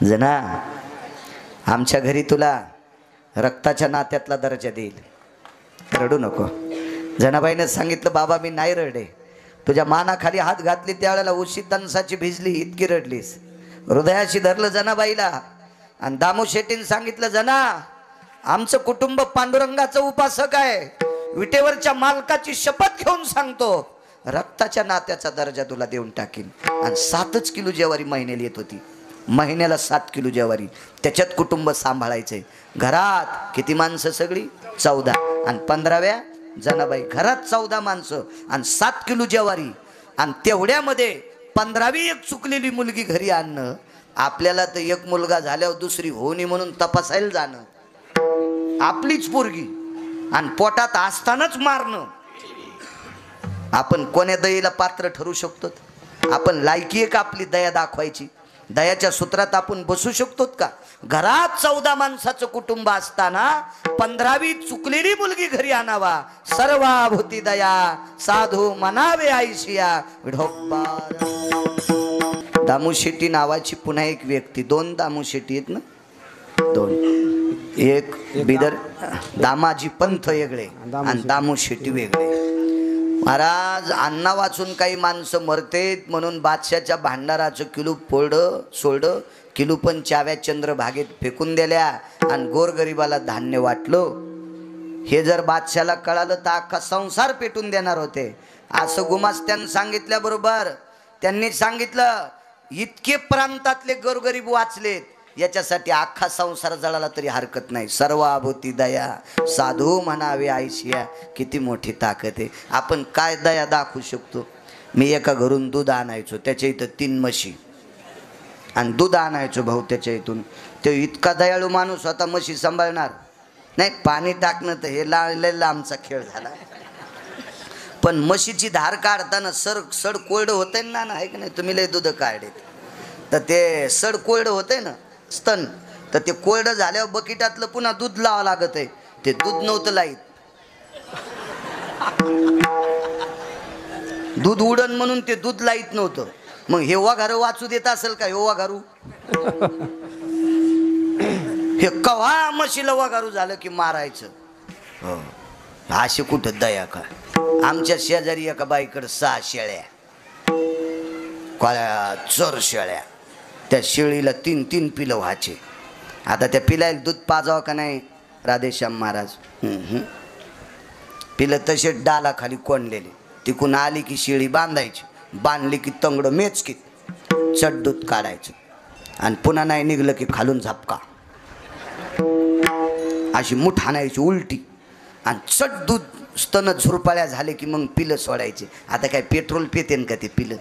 जना, आमच्या घरी तुला रक्ताच्या नात्यातला दर्जा देईल, रडू नको. जनाबाईने सांगितलं, बाबा मी नाही रडे. तुझ्या मानाखाली हात घातली त्यावेळेला उशी तणसाची भिजली, इतकी रडलीस. हृदयाशी धरलं जनाबाईला. आणि दामूशेट्टीने सांगितलं, जना आमचं कुटुंब पांडुरंगाचं उपासक आहे. विटेवरच्या मालकाची शपथ घेऊन सांगतो, रक्ताच्या नात्याचा दर्जा तुला देऊन टाकीन. आणि 7 किलो ज्वारी महिन्याला येत होती. महिन्याला 7 किलो ज्वारी, त्याच्यात कुटुंब सांभाळायचंय. घरात किती माणसं? सगळी 14. आणि 15व्या जनाबाई. घरात 14 माणसं आणि 7 किलो ज्वारी. आणि तेवढ्यामध्ये 15वी एक चुकलेली मुलगी घरी आणणं. आपल्याला तर एक मुलगा झाल्यावर दुसरी होणी म्हणून तपासायला जाणं, आपलीच पोरगी आणि पोटात असतानाच मारणं. आपण कोण्या दयेला पात्र ठरू शकतो? आपण लायकी आहे का आपली दया दाखवायची? दयाच्या सूत्रात आपण बसू शकतो का? घरात 14 माणसाचं कुटुंब असताना 15वी चुकलेली मुलगी घरी आणावा. सर्वाभूती दया साधू मनावे आयशिया विढोबा. दामूशेट्टी नावाची पुन्हा एक व्यक्ती. 2 दामूशेट्टी आहेत ना? 2. एक बिदर दामाजी पंथ वेगळे आणि दामूशेट्टी वेगळे. महाराज अण्णा वाचून काही माणसं मरतेत म्हणून बादशाच्या भांडाराचं किलू फोडं सोडं, किलू पण चाव्या चंद्रभागेत फेकून दिल्या आणि गोरगरिबाला धान्य वाटलं. हे जर बादशाला कळालं तर अख्खा संसार पेटून देणार होते. असं गुमास्त्यानं सांगितल्याबरोबर त्यांनी सांगितलं, इतके प्रांतातले गोरगरीब वाचलेत, याच्यासाठी अख्खा संसार जळाला तरी हरकत नाही. सर्वाभूती दया साधू म्हणावे आयशिया. किती मोठी ताकद आहे. आपण काय दया दाखवू शकतो. मी एका घरून दूध आणायचो, त्याच्या इथं 3 म्हशी, आणि दूध आणायचो भाऊ त्याच्या इथून. तो इतका दयाळू माणूस होता, म्हशी सांभाळणार नाही, पाणी टाकणं तर हे लावलेला आमचा खेळ झाला. पण म्हशीची धार काढताना सड कोरडं होतंय ना, आहे की नाही. तुम्ही लय दूध काढले तर ते सड कोरडं होतंय ना स्तन, तर ते कोरडं झाल्यावर बकिटातलं पुन्हा दूध लावावं लागत आहे. ते दूध नव्हतं लाईत, दूध उडन म्हणून ते दूध लाईत नव्हतं. मग हे वाघारू वाचू देत असेल का? हे वाघारू हे कव्हा म्हशीला वाघारू झालं की मारायचं. हो, अशी कुठं दया का. आमच्या शेजारी एका बाईकडे 6 शेळ्या, काळ्या चर शेळ्या. त्या शेळीला 3 पिलं व्हायचे. आता त्या पिलायला दूध पाजावं का नाही राधेश्याम महाराज. पिलं तसे डाला खाली कोंडलेले. तिकून आली की शेळी बांधायची, बांधली की तंगडं मेचकीत चट दूध काढायचं, आणि पुन्हा नाही निघलं की खालून झपका, अशी मुठ आणायची उलटी, आणि चट दूध स्तन झुरपाळ्या झाले की मग पिलं सोडायचे. आता काय पेट्रोल पितेन का ते पिलं.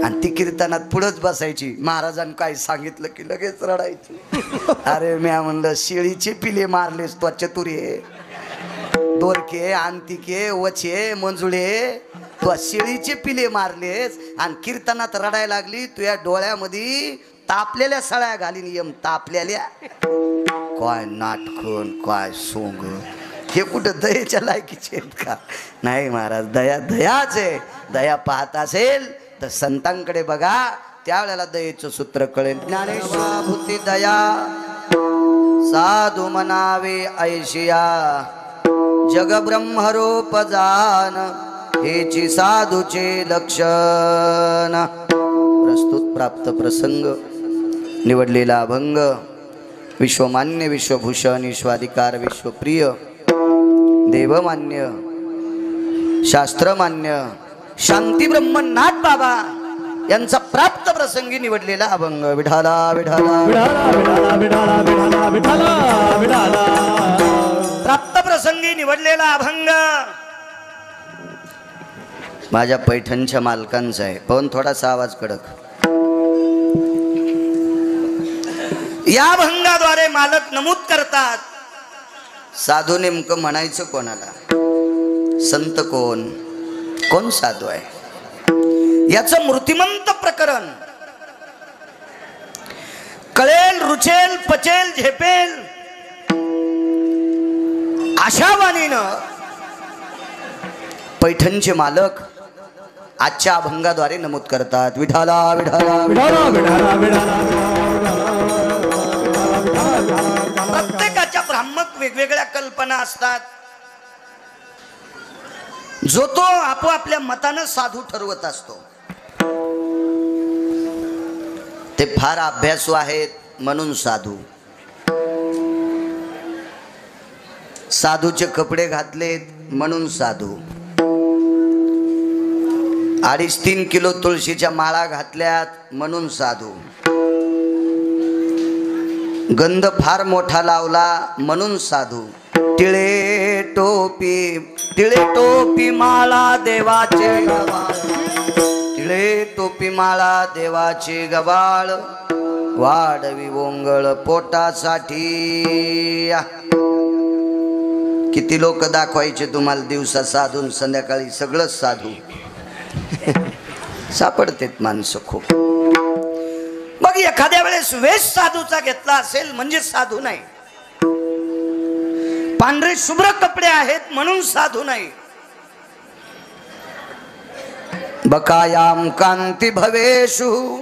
आणि ती कीर्तनात पुढंच बसायची. महाराजांनी काय सांगितलं की लगेच रडायची. अरे म्या म्हणलं शेळीचे पिले मारलेस तो, चतुर्ये दोरके अंतिके वचे मंजुळे, तू शेळीचे पिले मारलेस आणि कीर्तनात रडायला लागली. तुझ्या डोळ्यामध्ये तापलेल्या सळ्या घालीन यम तापलेल्या. काय नाटकन, काय सोंग. हे कुठं दयेच्या लायकीचे आहेत का? नाही महाराज, दया दयाच आहे. दया पाहत असेल तर संतांकडे बघा, त्यावेळेला दयेचं सूत्र कळेल. ज्ञानेश्वराभूती दया साधू म्हणावे ऐशिया. जग ब्रह्मरूप जान हेची साधूचे लक्षण. प्रस्तुत प्राप्त प्रसंग निवडलेला अभंग विश्वमान्य विश्वभूषण विश्वाधिकार विश्वप्रिय देवमान्य शास्त्रमान्य शांती ब्रह्मनाथ बाबा यांचा प्राप्त प्रसंगी निवडलेला अभंग. विठाला विठाला प्राप्त प्रसंगी निवडलेला अभंग माझ्या पैठणच्या मालकांचा आहे. पण थोडासा आवाज कडक. या अभंगाद्वारे मालक नमूद करतात, साधू नेमकं म्हणायचं कोणाला, संत कोण, कोण साधू आहे, याचं मूर्तिमंत प्रकरण कळेल, रुचेल, पचेल, झेपेल अशा वाणीनं पैठणचे मालक आजच्या अभंगाद्वारे नमूद करतात. विठाला विठाला विठाला विठाला विठाला. प्रत्येकाच्या ब्राह्मक वेगवेगळ्या कल्पना असतात. जो तो आपोआपल्या मतानं साधू ठरवत असतो. ते फार अभ्यासू आहेत म्हणून साधू. साधूचे कपडे घातलेत म्हणून साधू. 2.5-3 किलो तुळशीच्या माळा घातल्यात म्हणून साधू. गंध फार मोठा लावला म्हणून साधू. टिळे टोपी माळा देवाचे गबाळ. टिळे टोपी माळा देवाचे गबाळ. वाढवी ओंगळ पोटासाठी. किती लोक दाखवायचे तुम्हाला दिवसा साधून, संध्याकाळी सगळंच साधू. सापडतेत माणसं खूप. मग एखाद्या वेळेस वेश साधूचा घेतला असेल म्हणजे साधू नाही. पांढरे शुभ्र कपडे आहेत म्हणून साधू नाही. बकायाम कांती भवेषु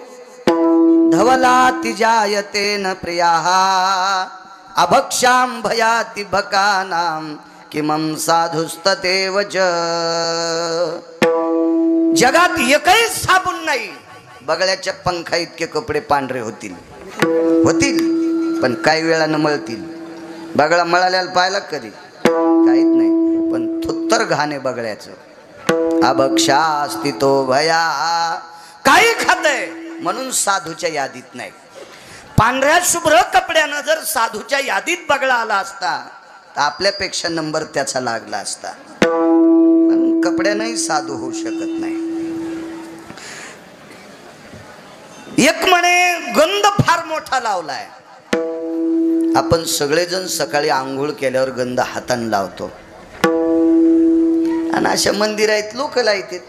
धवलाति जायते न प्रियाः. अभक्षाम भयाति भकानाम किमं साधुस्ततेव च. जगात एकही साबून नाही बगळ्याच्या पंखा इतके कपडे पांढरे होतील पण काही वेळानं मळतील. बगळा मळाल्याला पाहिला कधी? काहीच नाही, पण थुत्तर घाणे बगळ्याचं. अभक्षा अस्तितो भया. काही खातंय म्हणून साधूच्या यादीत नाही. पांढऱ्या शुभ्र कपड्यानं जर साधूच्या यादीत बगळा आला असता तर आपल्यापेक्षा नंबर त्याचा लागला असता. पण कपड्यानंही साधू होऊ शकत नाही. एक म्हणे गंध फार मोठा लावलाय. आपण सगळेजण सकाळी आंघोळ केल्यावर गंध हाताने लावतो आणि अशा मंदिर आहेत लोक लावतात.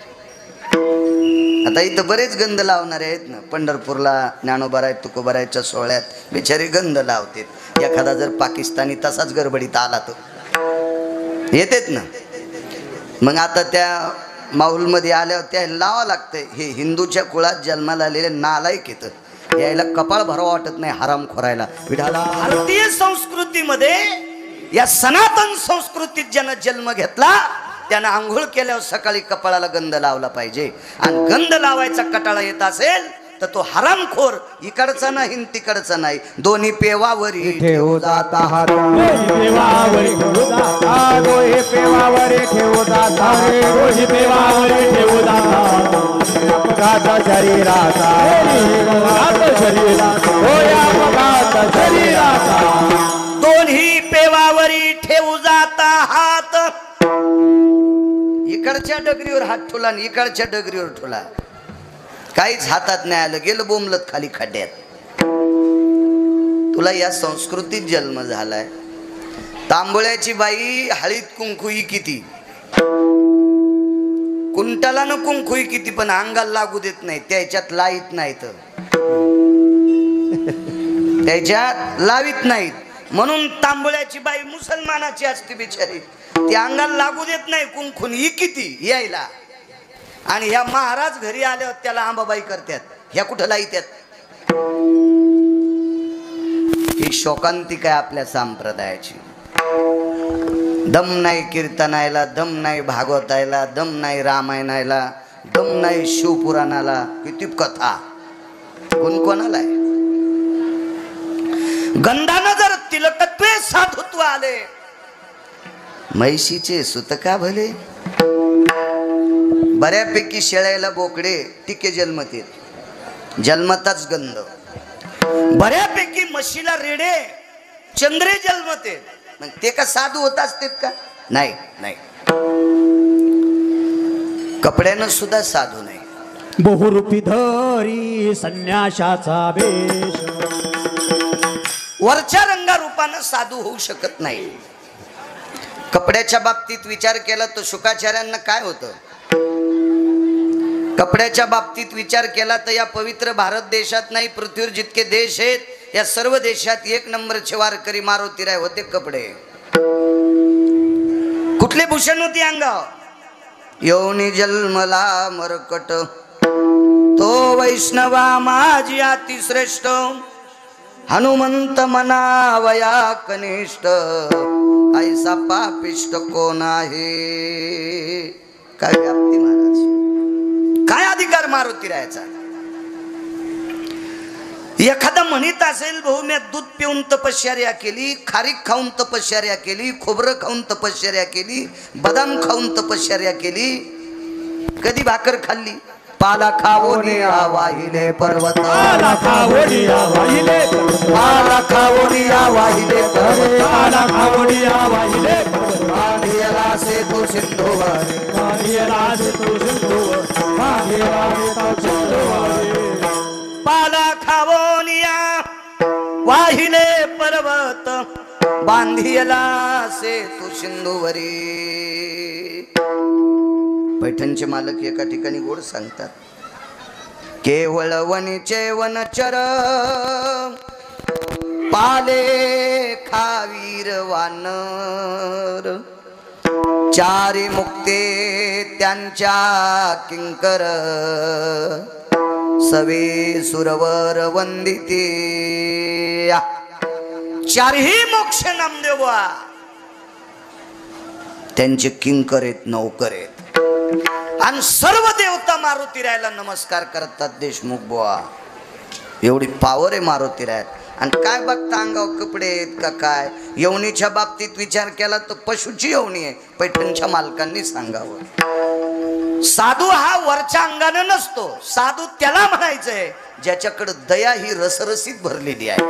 आता इथं बरेच गंध लावणारे आहेत ना. पंढरपूरला ज्ञानोबाराय तुकोबारायच्या सोहळ्यात बिचारी गंध लावतात. एखादा जर पाकिस्तानी तसाच गडबडीत आला तर येतेत ना. मग आता त्या माऊलमध्ये आल्यावर त्या लावा लागतंय. हे हिंदूच्या कुळात जन्माला आलेले नालायक येतं. यायला कपाळ भरावं वाटत नाही हराम खोरायला. भारतीय संस्कृतीमध्ये या सनातन संस्कृतीत ज्यानं जन्म घेतला त्यानं आंघोळ केल्यावर सकाळी कपाळाला गंध लावला पाहिजे. आणि गंध लावायचा कटाळा येत असेल तर तो हरामखोर इकडचा नाही तिकडचा नाही, दोन्ही पेवावरी ठेवू जाता हात, पेवावरी ठेवू जाता, दोन्ही पेवावरी ठेवू जाता, दोन्ही पेवावरी ठेवू जाता. अपघात शरीराचा, अपघात शरीराचा, होय अपघात शरीराचा. दोन्ही पेवावरी ठेवू जाता हात. इकडच्या डगरीवर हात ठेवला आणि इकडच्या डगरीवर ठेवला. काहीच हातात नाही आलं, गेलं बोंबलत खाली खड्ड्यात. तुला या संस्कृतीत जन्म झालाय. तांबोळ्याची बाई हळीत कुंकुई किती, कुंटाला न कुंकुई किती, पण अंगाला लागू देत नाही. त्याच्यात लाईत नाहीत, त्याच्यात लावित नाहीत. म्हणून तांबोळ्याची बाई मुसलमानाची असते बिचारी. ती अंगाला लागू देत नाही कुंकून ही किती यायला. आणि ह्या महाराज घरी आल्यावर त्याला आंबाबाई करतात. ह्या कुठं लाईत्यात. ही शोकांतिका आहे आपल्या संप्रदायाची. दम नाही कीर्तनायला, दम नाही भागवतायला, दम नाही रामायणायला, दम नाही शिवपुराणाला. किती कथा कोणाला आहे. गंधानं जर तिलकत्वे साधुत्व आले, म्हैशीचे सुत का भले. बऱ्यापैकी शेळ्याला बोकडे टिके जन्मते, जन्मताच गंध. बऱ्यापैकी म्हशीला रेडे चंद्रे जन्मते. मग ते का साधू होत असते का. नाही नाही, कपड्यानं सुद्धा साधू नाही. बहुरूपी धरी संन्याशाचा वेश, वरच्या रंगारूपानं साधू होऊ शकत नाही. कपड्याच्या बाबतीत विचार केला तर शुकाचार्यांना काय होतं. कपड्याच्या बाबतीत विचार केला तर या पवित्र भारत देशात नाही, पृथ्वीवर जितके देश आहेत या सर्व देशात एक नंबरचे वारकरी मारुतीराय होते. कपडे कुठले भूषण होती अंगावर. योनी जन्मला मरकट, तो वैष्णवा माझी अतिश्रेष्ठ, हनुमंत मनावया कनिष्ठ, ऐसा पापिष्ट कोण आहे. काय व्याप्ती महाराज, काय अधिकार मारुतीरायाचा. एखादा म्हणत असेल भाऊ मी दूध पिऊन तपश्चर्या केली, खारीक खाऊन तपश्चर्या केली, खोबरं खाऊन तपश्चर्या केली, बदाम खाऊन तपश्चर्या केली, कधी भाकर खाल्ली. पाला खावोनी वाहिले पर्वत, पाला खावोनी वाहिले, पाला खावोनी वाहिले पर्वत, पाला खावोनी वाहिले, माढियाला से तो सिंधुवर, माढियाला से तो सिंधुवर, माढियाला से तो सिंधुवर. पाला खावोनिया वाहिले पर्वत, बांधियला से तू सिंधुवरी. पैठणचे मालक एका ठिकाणी गोड सांगतात, केवळ वनीचे वनचर, पाले खावीर वानर, चारी मुक्ते त्यांच्या किंकर, सवे सुरवर वंदिते. चारही मोक्ष नामदेवा त्यांचे किंकर आहेत, नौकर आहेत. आणि सर्व देवता मारुतीरायाला नमस्कार करतात. देशमुख बुवा एवढी पावर आहे मारुतीरायात. आणि काय बघता अंगावर कपडे आहेत का काय. यवनीच्या बाबतीत विचार केला तर पशुची यवनी आहे. पैठणच्या मालकांनी सांगावं. साधू हा वरच्या अंगाने नसतो. साधू त्याला म्हणायचंय ज्याच्याकडे दया ही रसरसीत भरलेली आहे.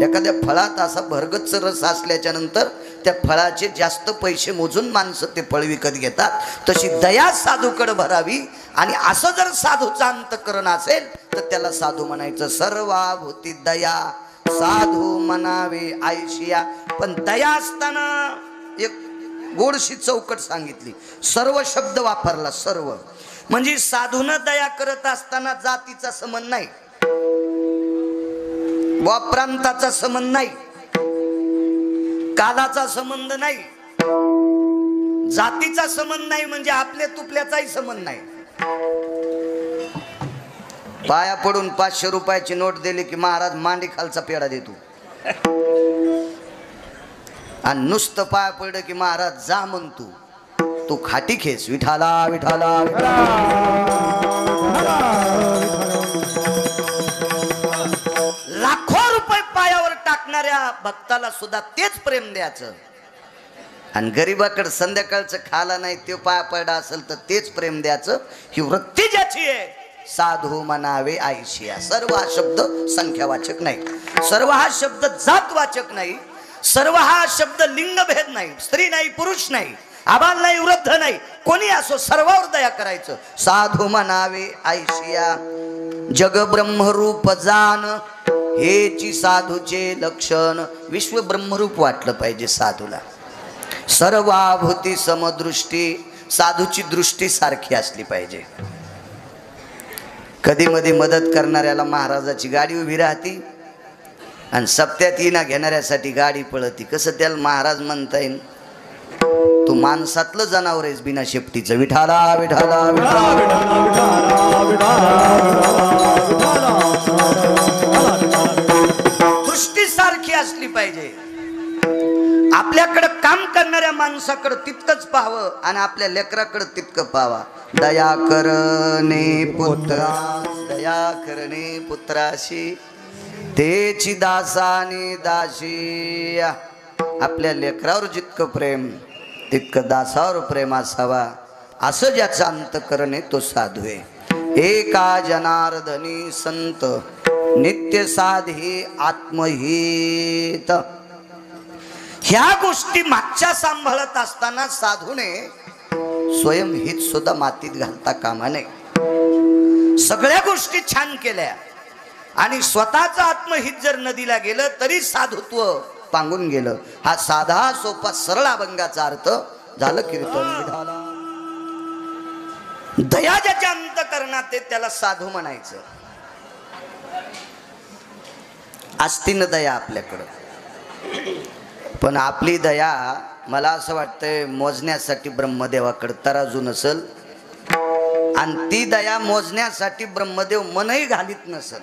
एखाद्या फळात असा भरगच्च रस असल्याच्या नंतर त्या फळाचे जास्त पैसे मोजून माणसं ते फळ विकत घेतात. तशी दया साधूकडे भरावी. आणि असं जर साधूचं अंतःकरण असेल तर त्याला साधू म्हणायचं. सर्वाभूती दया साधू म्हणावे आयशिया. पण दया असताना एक गोडशी चौकट सांगितली. सर्व शब्द वापरला. सर्व म्हणजे साधूनं दया करत असताना जातीचा संबंध नाही, व प्रांताचा संबंध नाही, कालाचा संबंध नाही, जातीचा संबंध नाही, म्हणजे आपल्या तुपल्याचाही संबंध नाही. पाया पडून 500 रुपयाची नोट दिली की महाराज मांडी खालचा पेढा देतो. आणि नुसतं पाया पडलं की महाराज जा म्हणतो. तू खाटी खेस विठाला विठाला लाखो रुपये पायावर टाकणाऱ्या भक्ताला सुद्धा तेच प्रेम द्यायचं. आणि गरीबाकडे संध्याकाळचं खाला नाही ते पाया पडा असेल तर तेच प्रेम द्यायचं. ही वृत्ती ज्याची आहे साधू म्हणावे आयशिया. सर्व हा शब्द संख्यावाचक नाही, सर्व हा शब्द जातवाचक नाही, सर्व हा शब्द लिंगभेद नाही, स्त्री नाही पुरुष नाही, आबाल नाही वृद्ध नाही, कोणी असो सर्वावर दया करायचं. साधू म्हणावे आयशिया. जग ब्रह्मरूप जाण हेची साधूचे लक्षण. विश्व ब्रह्मरूप वाटलं पाहिजे साधूला. सर्वाभूती समदृष्टी. साधूची दृष्टी सारखी असली पाहिजे. कधी मध्ये मदत करणाऱ्याला महाराजाची गाडी उभी राहती आणि सप्त्यात येणा घेणाऱ्यासाठी गाडी पळती. कसं त्याला महाराज म्हणता येईल? तू माणसातलं जनावर आहेस बिना शेपटीचं. विठाला विठाला दृष्टी सारखी असली पाहिजे. आपल्याकडे काम करणाऱ्या माणसाकडे तितकंच पाहावं आणि आपल्या लेकराकडे तितकं पाहावा. दया करणे पुत्रा, दया करणे पुत्राशी तेची दासानी दाशी. आपल्या लेकरावर जितकं प्रेम तितकं दासावर प्रेम असावा. असं ज्याचं अंतःकरण आहे तो साधू आहे. एका जनार्दनी संत नित्य साधी आत्महित. ह्या गोष्टी मागच्या सांभाळत असताना साधूने स्वयंहित सुद्धा मातीत घालता कामा नये. सगळ्या गोष्टी छान केल्या आणि स्वतःचं आत्महित जर नदीला गेलं तरी साधुत्व पांगून गेलं. हा साधा सोपा सरळ अभंगाचा अर्थ झालं कीर्तन. दया ज्याच्या अंतःकरणात आहे त्याला साधू म्हणायचं. असती न दया आपल्याकडं, पण आपली दया मला असं वाटतंय मोजण्यासाठी ब्रह्मदेवाकडे तराजू नसल आणि ती दया मोजण्यासाठी ब्रह्मदेव मनही घालीत नसल.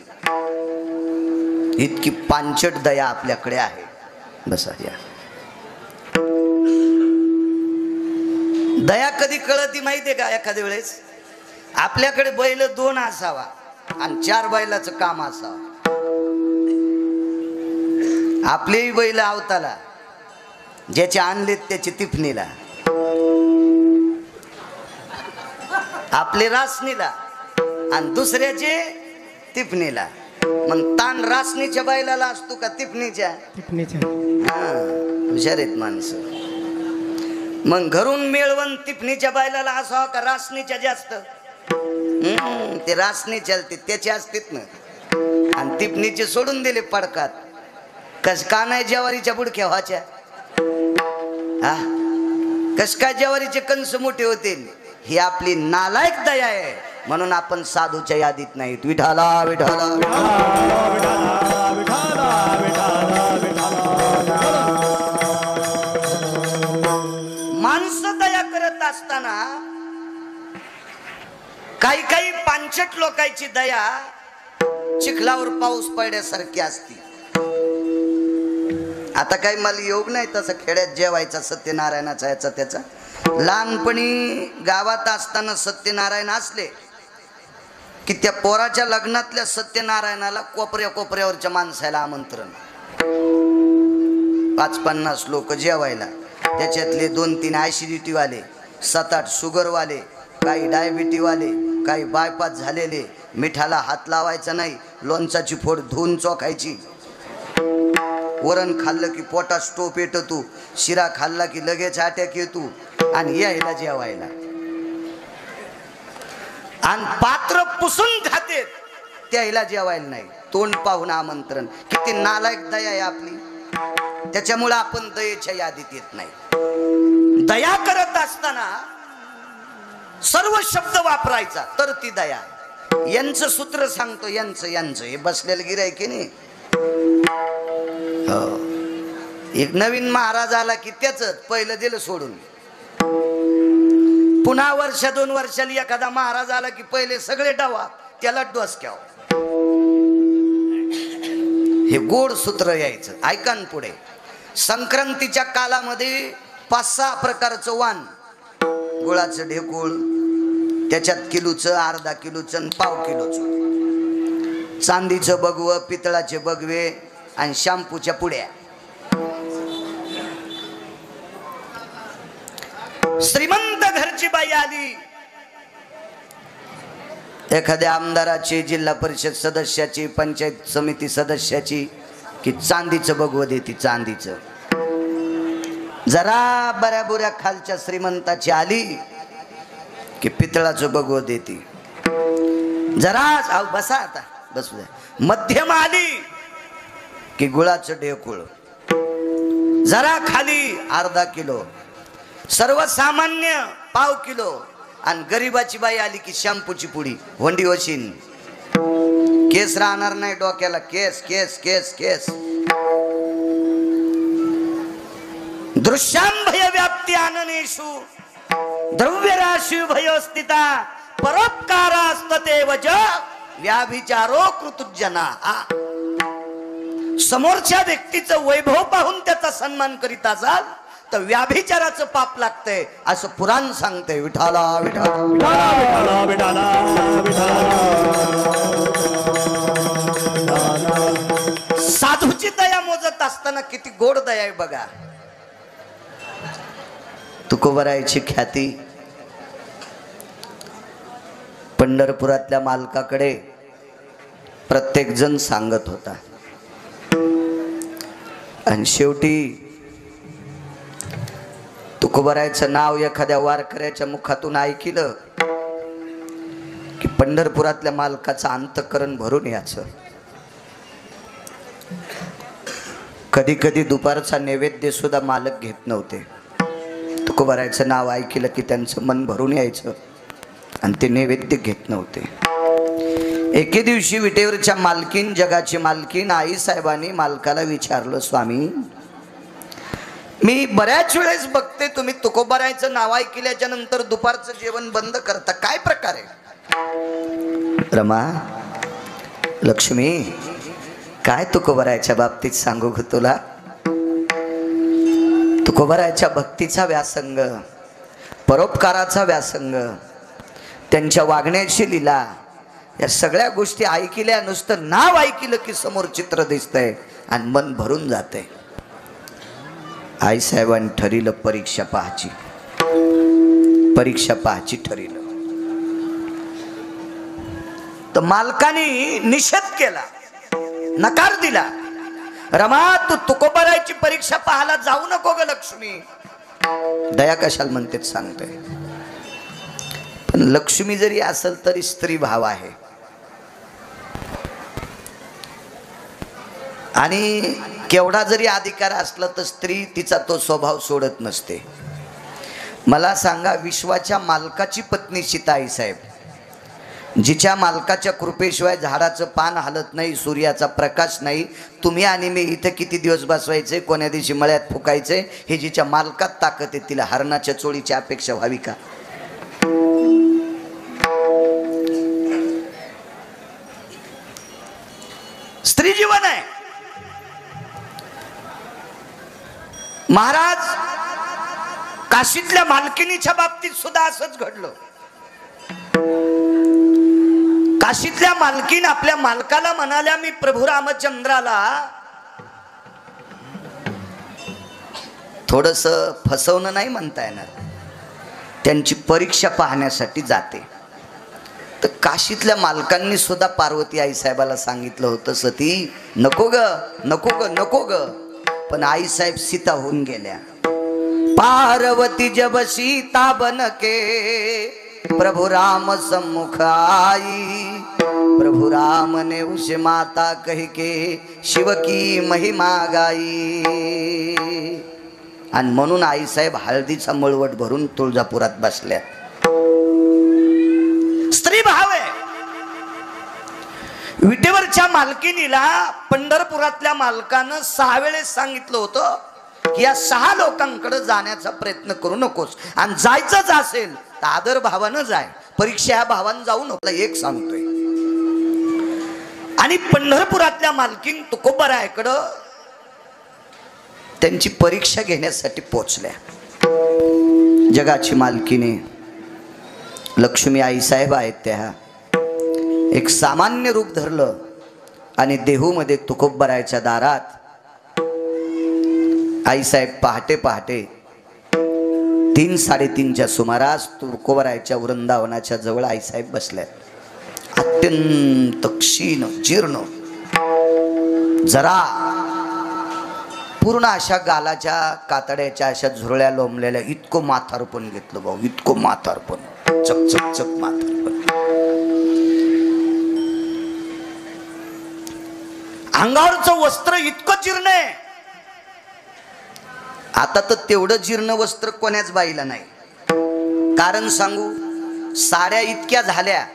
इतकी पांचट दया आपल्याकडे आहे. बसा या. दया कधी कळती माहितीये का? एखाद्या वेळेस आपल्याकडे बैल 2 असावा आणि 4 बैलाचं काम असावं. आपलेही बैल आवताला, ज्याचे आणलेत त्याची तिफणीला, आपले रासनीला आणि दुसऱ्याचे तिफणीला. मग ताण रासनीच्या बैलाला असतो का तिफणीच्या? हुशार आहेत माणसं. मग घरून मिळवून तिफणीच्या बैलाला असावं का रासनीच्या जास्त? ते रासनी चालते त्याचे असतेत ना, आणि तिफणीचे सोडून दिले पडकात. कस का नाही ज्वारीच्या बुडक्या व्हायच्या? हा, कस काय ज्वारीचे कंस मोठे होतील? ही आपली नालायक दया आहे. म्हणून आपण साधूच्या यादीत नाहीत. विठाला विठाला माणसं दया करत असताना काही काही पांचट लोकांची दया चिखलावर पाऊस पडण्यासारखी असती. आता काही मला योग नाही तसं खेड्यात जेवायचा सत्यनारायणाचा याचा त्याचा. लहानपणी गावात असताना सत्यनारायण असले की त्या पोराच्या लग्नातल्या सत्यनारायणाला कोपऱ्या कोपऱ्यावरच्या माणसाला आमंत्रण. 5-50 लोक जेवायला. त्याच्यातले 2-3 ऍसिडिटी वाले, 7-8 शुगर वाले, काही डायबिटीवाले, काही बायपास झालेले, मिठाला हात लावायचा नाही, लोणचाची फोड धुवून चोखायची. वरण खाल्लं की पोटात स्टोप येतो तू, शिरा खाल्ला की लगेच अटॅक येतो. आणि यायला जेवायला आणि पात्र पुसून खाते त्याला जेवायला नाही, तोंड पाहून आमंत्रण. किती नालायक दया आहे आपली. त्याच्यामुळे आपण दयेच्या यादीत येत नाही. दया करत असताना सर्व शब्द वापरायचा तर ती दया. यांचं सूत्र सांगतो, यांचं हे बसलेलं गिराय की नाही. एक नवीन महाराज आला की त्याच पहिलं दिलं सोडून. पुन्हा वर्ष 2 वर्षाला एखादा महाराज आला की पहिले सगळे डावा त्याला डोसक्याव. हे गोड सूत्र यायचं. ऐका न पुढे. संक्रांतीच्या कालामध्ये 5-6 प्रकारचं वाण, गुळाचं ढेकूळ, त्याच्यात किलोचं, अर्धा किलोचं, पाव किलोचं, चांदीचं बगवं, पितळाचे बगवे आणि शॅम्पूच्या पुड्या. श्रीमंत घरची बाई आली, एखाद्या आमदाराची, जिल्हा परिषद सदस्याची, पंचायत समिती सदस्याची, की चांदीचं बगवं देती. चांदीचं. जरा बऱ्या बुऱ्या खालच्या श्रीमंताची आली की पितळाचं बगवं देती. जरा बसा, आता बसू द्या. मध्यम आली की गुळाचं ढेकूळ. जरा खाली अर्धा किलो. सर्वसामान्य पाव किलो. आणि गरीबाची बाई आली की शॅम्पूची पुडी. वंडी वशीन. केस राहणार नाही डोक्याला. केस केस केस केस. दृश्यां भय व्याप्ती आननेषु द्रव्य राशी भयोस्थिता परोपकारास्ततेव च व्याभिचारो कृतुजना. समोरच्या व्यक्तीचं वैभव पाहून त्याचा सन्मान करीत असाल तर व्याभिचाराचं पाप लागतंय असं पुराण सांगतंय. विठाला विठाला विठाला विठाला विठाला. साधूची दया मोजत असताना किती गोड दया आहे बघा. तुकोबरायची ख्याती पंढरपुरातल्या मालकाकडे प्रत्येक जण सांगत होता. आणि शेवटी तुकोबरायचं नाव एखाद्या वारकऱ्याच्या मुखातून ऐकलं की पंढरपुरातल्या मालकाचं अंतःकरण भरून याचं. कधी कधी दुपारचा नैवेद्य सुद्धा मालक घेत नव्हते. तुकोबरायचं नाव ऐकलं की त्यांचं मन भरून यायचं आणि ते नैवेद्य घेत नव्हते. एके दिवशी विटेवरच्या मालकीन, जगाची मालकीन आई साहेबांनी मालकाला विचारलं, स्वामी मी बऱ्याच वेळेस बघते तुम्ही तुकोबरायचं नाव ऐकल्याच्या नंतर दुपारचं जेवण बंद करता, काय प्रकार आहे? रमा, लक्ष्मी, काय तुकोबरायच्या बाबतीत सांगू ग तुला. तुकोबरायच्या भक्तीचा व्यासंग, परोपकाराचा व्यासंग, त्यांच्या वागण्याची लीला, या सगळ्या गोष्टी ऐकल्या, नुसतं नाव ऐकलं की समोर चित्र दिसतंय आणि मन भरून जाते. आई साहेबांनी ठरलं परीक्षा पाहायची. परीक्षा पाहायची ठरलं. तर मालकाने निषेध केला, नकार दिला. रमा, तू तुकोबरायची परीक्षा पाहायला जाऊ नको ग लक्ष्मी. दया कशाला म्हणते सांगते. पण लक्ष्मी जरी असेल तरी स्त्री भाव आहे. आणि केवढा जरी अधिकार असला तर स्त्री तिचा तो स्वभाव सोडत नसते. मला सांगा, विश्वाच्या मालकाची पत्नी सीताई साहेब, जिच्या मालकाच्या कृपेशिवाय झाडाचं पान हालत नाही, सूर्याचा प्रकाश नाही, तुम्ही आणि मी इथं किती दिवस बसवायचे, कोण्या दिवशी मळ्यात फुकायचे, हे जिच्या मालकात ताकद आहे, तिला हरणाच्या चोळीची अपेक्षा व्हावी का? स्त्री जीवन आहे. महाराज काशीतल्या मालकिनीच्या बाबतीत सुद्धा असंच घडलं. काशीतल्या मालकीन आपल्या मालकाला म्हणाल्या, मी प्रभू रामचंद्राला थोडस फसवणं नाही म्हणता येणार, त्यांची परीक्षा पाहण्यासाठी जाते. तर काशीतल्या मालकांनी सुद्धा पार्वती आईसाहेबाला सांगितलं होतं, सती नको ग नको ग नको ग. पण आईसाहेब सीता होऊन गेल्या. पार्वती जब सीता बनके प्रभु राम सम्मुख आई, प्रभु राम ने उसे माता कह के शिव की महिमा गाई. आणि म्हणून आईसाहेब हळदीचा मळवट भरून तुळजापुरात बसल्या. स्त्री भाव आहे. विटेवरच्या मालकिनीला पंढरपुरातल्या मालकानं 6 वेळेस सांगितलं होतं की या 6 लोकांकडे जाण्याचा प्रयत्न करू नकोस, आणि जायचंच असेल तर आदर भावानं जाय, परीक्षा ह्या भावानं जाऊ नको. एक सांगतोय. आणि पंढरपुरातल्या मालकीन तुकोबारायकडं त्यांची परीक्षा घेण्यासाठी पोचल्या. जगाची मालकीने लक्ष्मी आईसाहेब आहेत, त्या एक सामान्य रूप धरलं आणि देहूमध्ये तुकोबारायच्या दारात आईसाहेब पहाटे पहाटे 3-3:30च्या सुमारास तुकोबारायच्या वृंदावनाच्या जवळ आईसाहेब बसल्या. अत्यंत क्षीण जीर्ण, जरा पूर्ण अशा गालाच्या कातड्याच्या अशा झुरळ्या लोंबलेल्या, इतकं माथारपण घेतलं भाऊ, इतकं माथारपण, चक चक चक माथारपण. अंगावरचं वस्त्र इतकं जीर्ण आहे. आता तर तेवढं जीर्ण वस्त्र कोण्याच बाईला नाही. कारण सांगू, साड्या इतक्या झाल्या,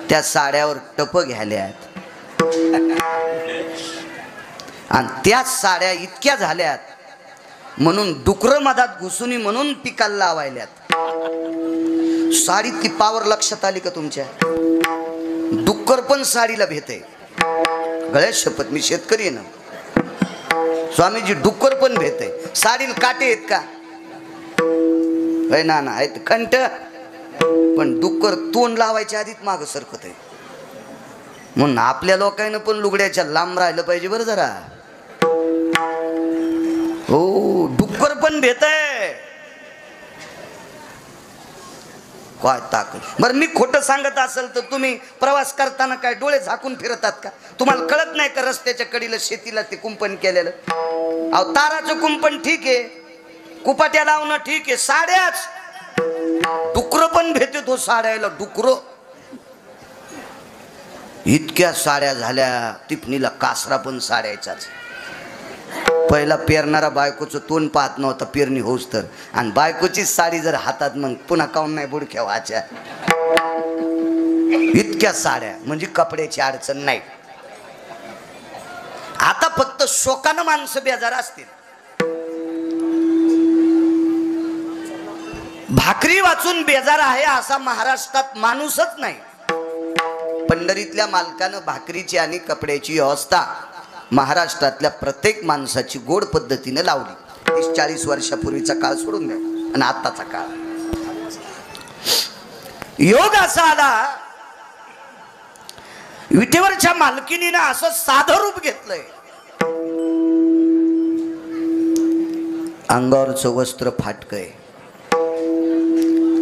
त्या साड्यावर टप घ्याल्यात, आणि त्याच साड्या इतक्या झाल्यात म्हणून डुकर मधात घुसूनी म्हणून पिकाला लावायल्यात. साडीतली पावर लक्षात आली का तुमच्या? डुक्कर पण साडीला भेटे. गळ्यात शपथ, मी शेतकरी आहे ना स्वामीजी, डुक्कर पण भेटे. साडीला काटे आहेत का? ना आहेत कंट, पण डुक्कर तोंड लावायच्या आधीच माग सरकत आहे. म्हणून आपल्या लोकांना पण लुगड्याच्या लांब राहिलं पाहिजे बरं जरा. हो, डुक्कर पण भेटय. काय ताकद. बरं, मी खोटं सांगत असेल तर तुम्ही प्रवास करताना काय डोळे झाकून फिरतात का? तुम्हाला कळत नाही का रस्त्याच्या कडीला शेतीला ते कुंपण केलेलं? अहो, ताराचं कुंपण ठीक आहे, कुपाट्या लावणं ठीक आहे, साड्याच डुकर पण भेटे तो साड्याला. डुकर इतक्या साड्या झाल्या, टिपणीला कासरा पण साड्याचाच. पहिला पेरणारा बायकोचं तोंड पाहत नव्हता पेरणी होऊस तर, आणि बायकोची साडी जर हातात, मग पुन्हा काऊन नाही बुडक्या वाच्या. इतक्या साड्या म्हणजे कपड्याची अडचण नाही. आता फक्त शोकानं माणसं बेजार असतील. भाकरी वाचून बेजार आहे असा महाराष्ट्रात माणूसच नाही. पंढरीतल्या मालकानं भाकरीची आणि कपड्याची व्यवस्था महाराष्ट्रातल्या प्रत्येक माणसाची गोड पद्धतीने लावली. 30-40 वर्षापूर्वीचा काळ सोडून द्या आणि आताचा काळ. योग असा आला, विटेवरच्या मालकिनीनं असं साधं रूप घेतलंय. अंगावरचं वस्त्र फाटकय.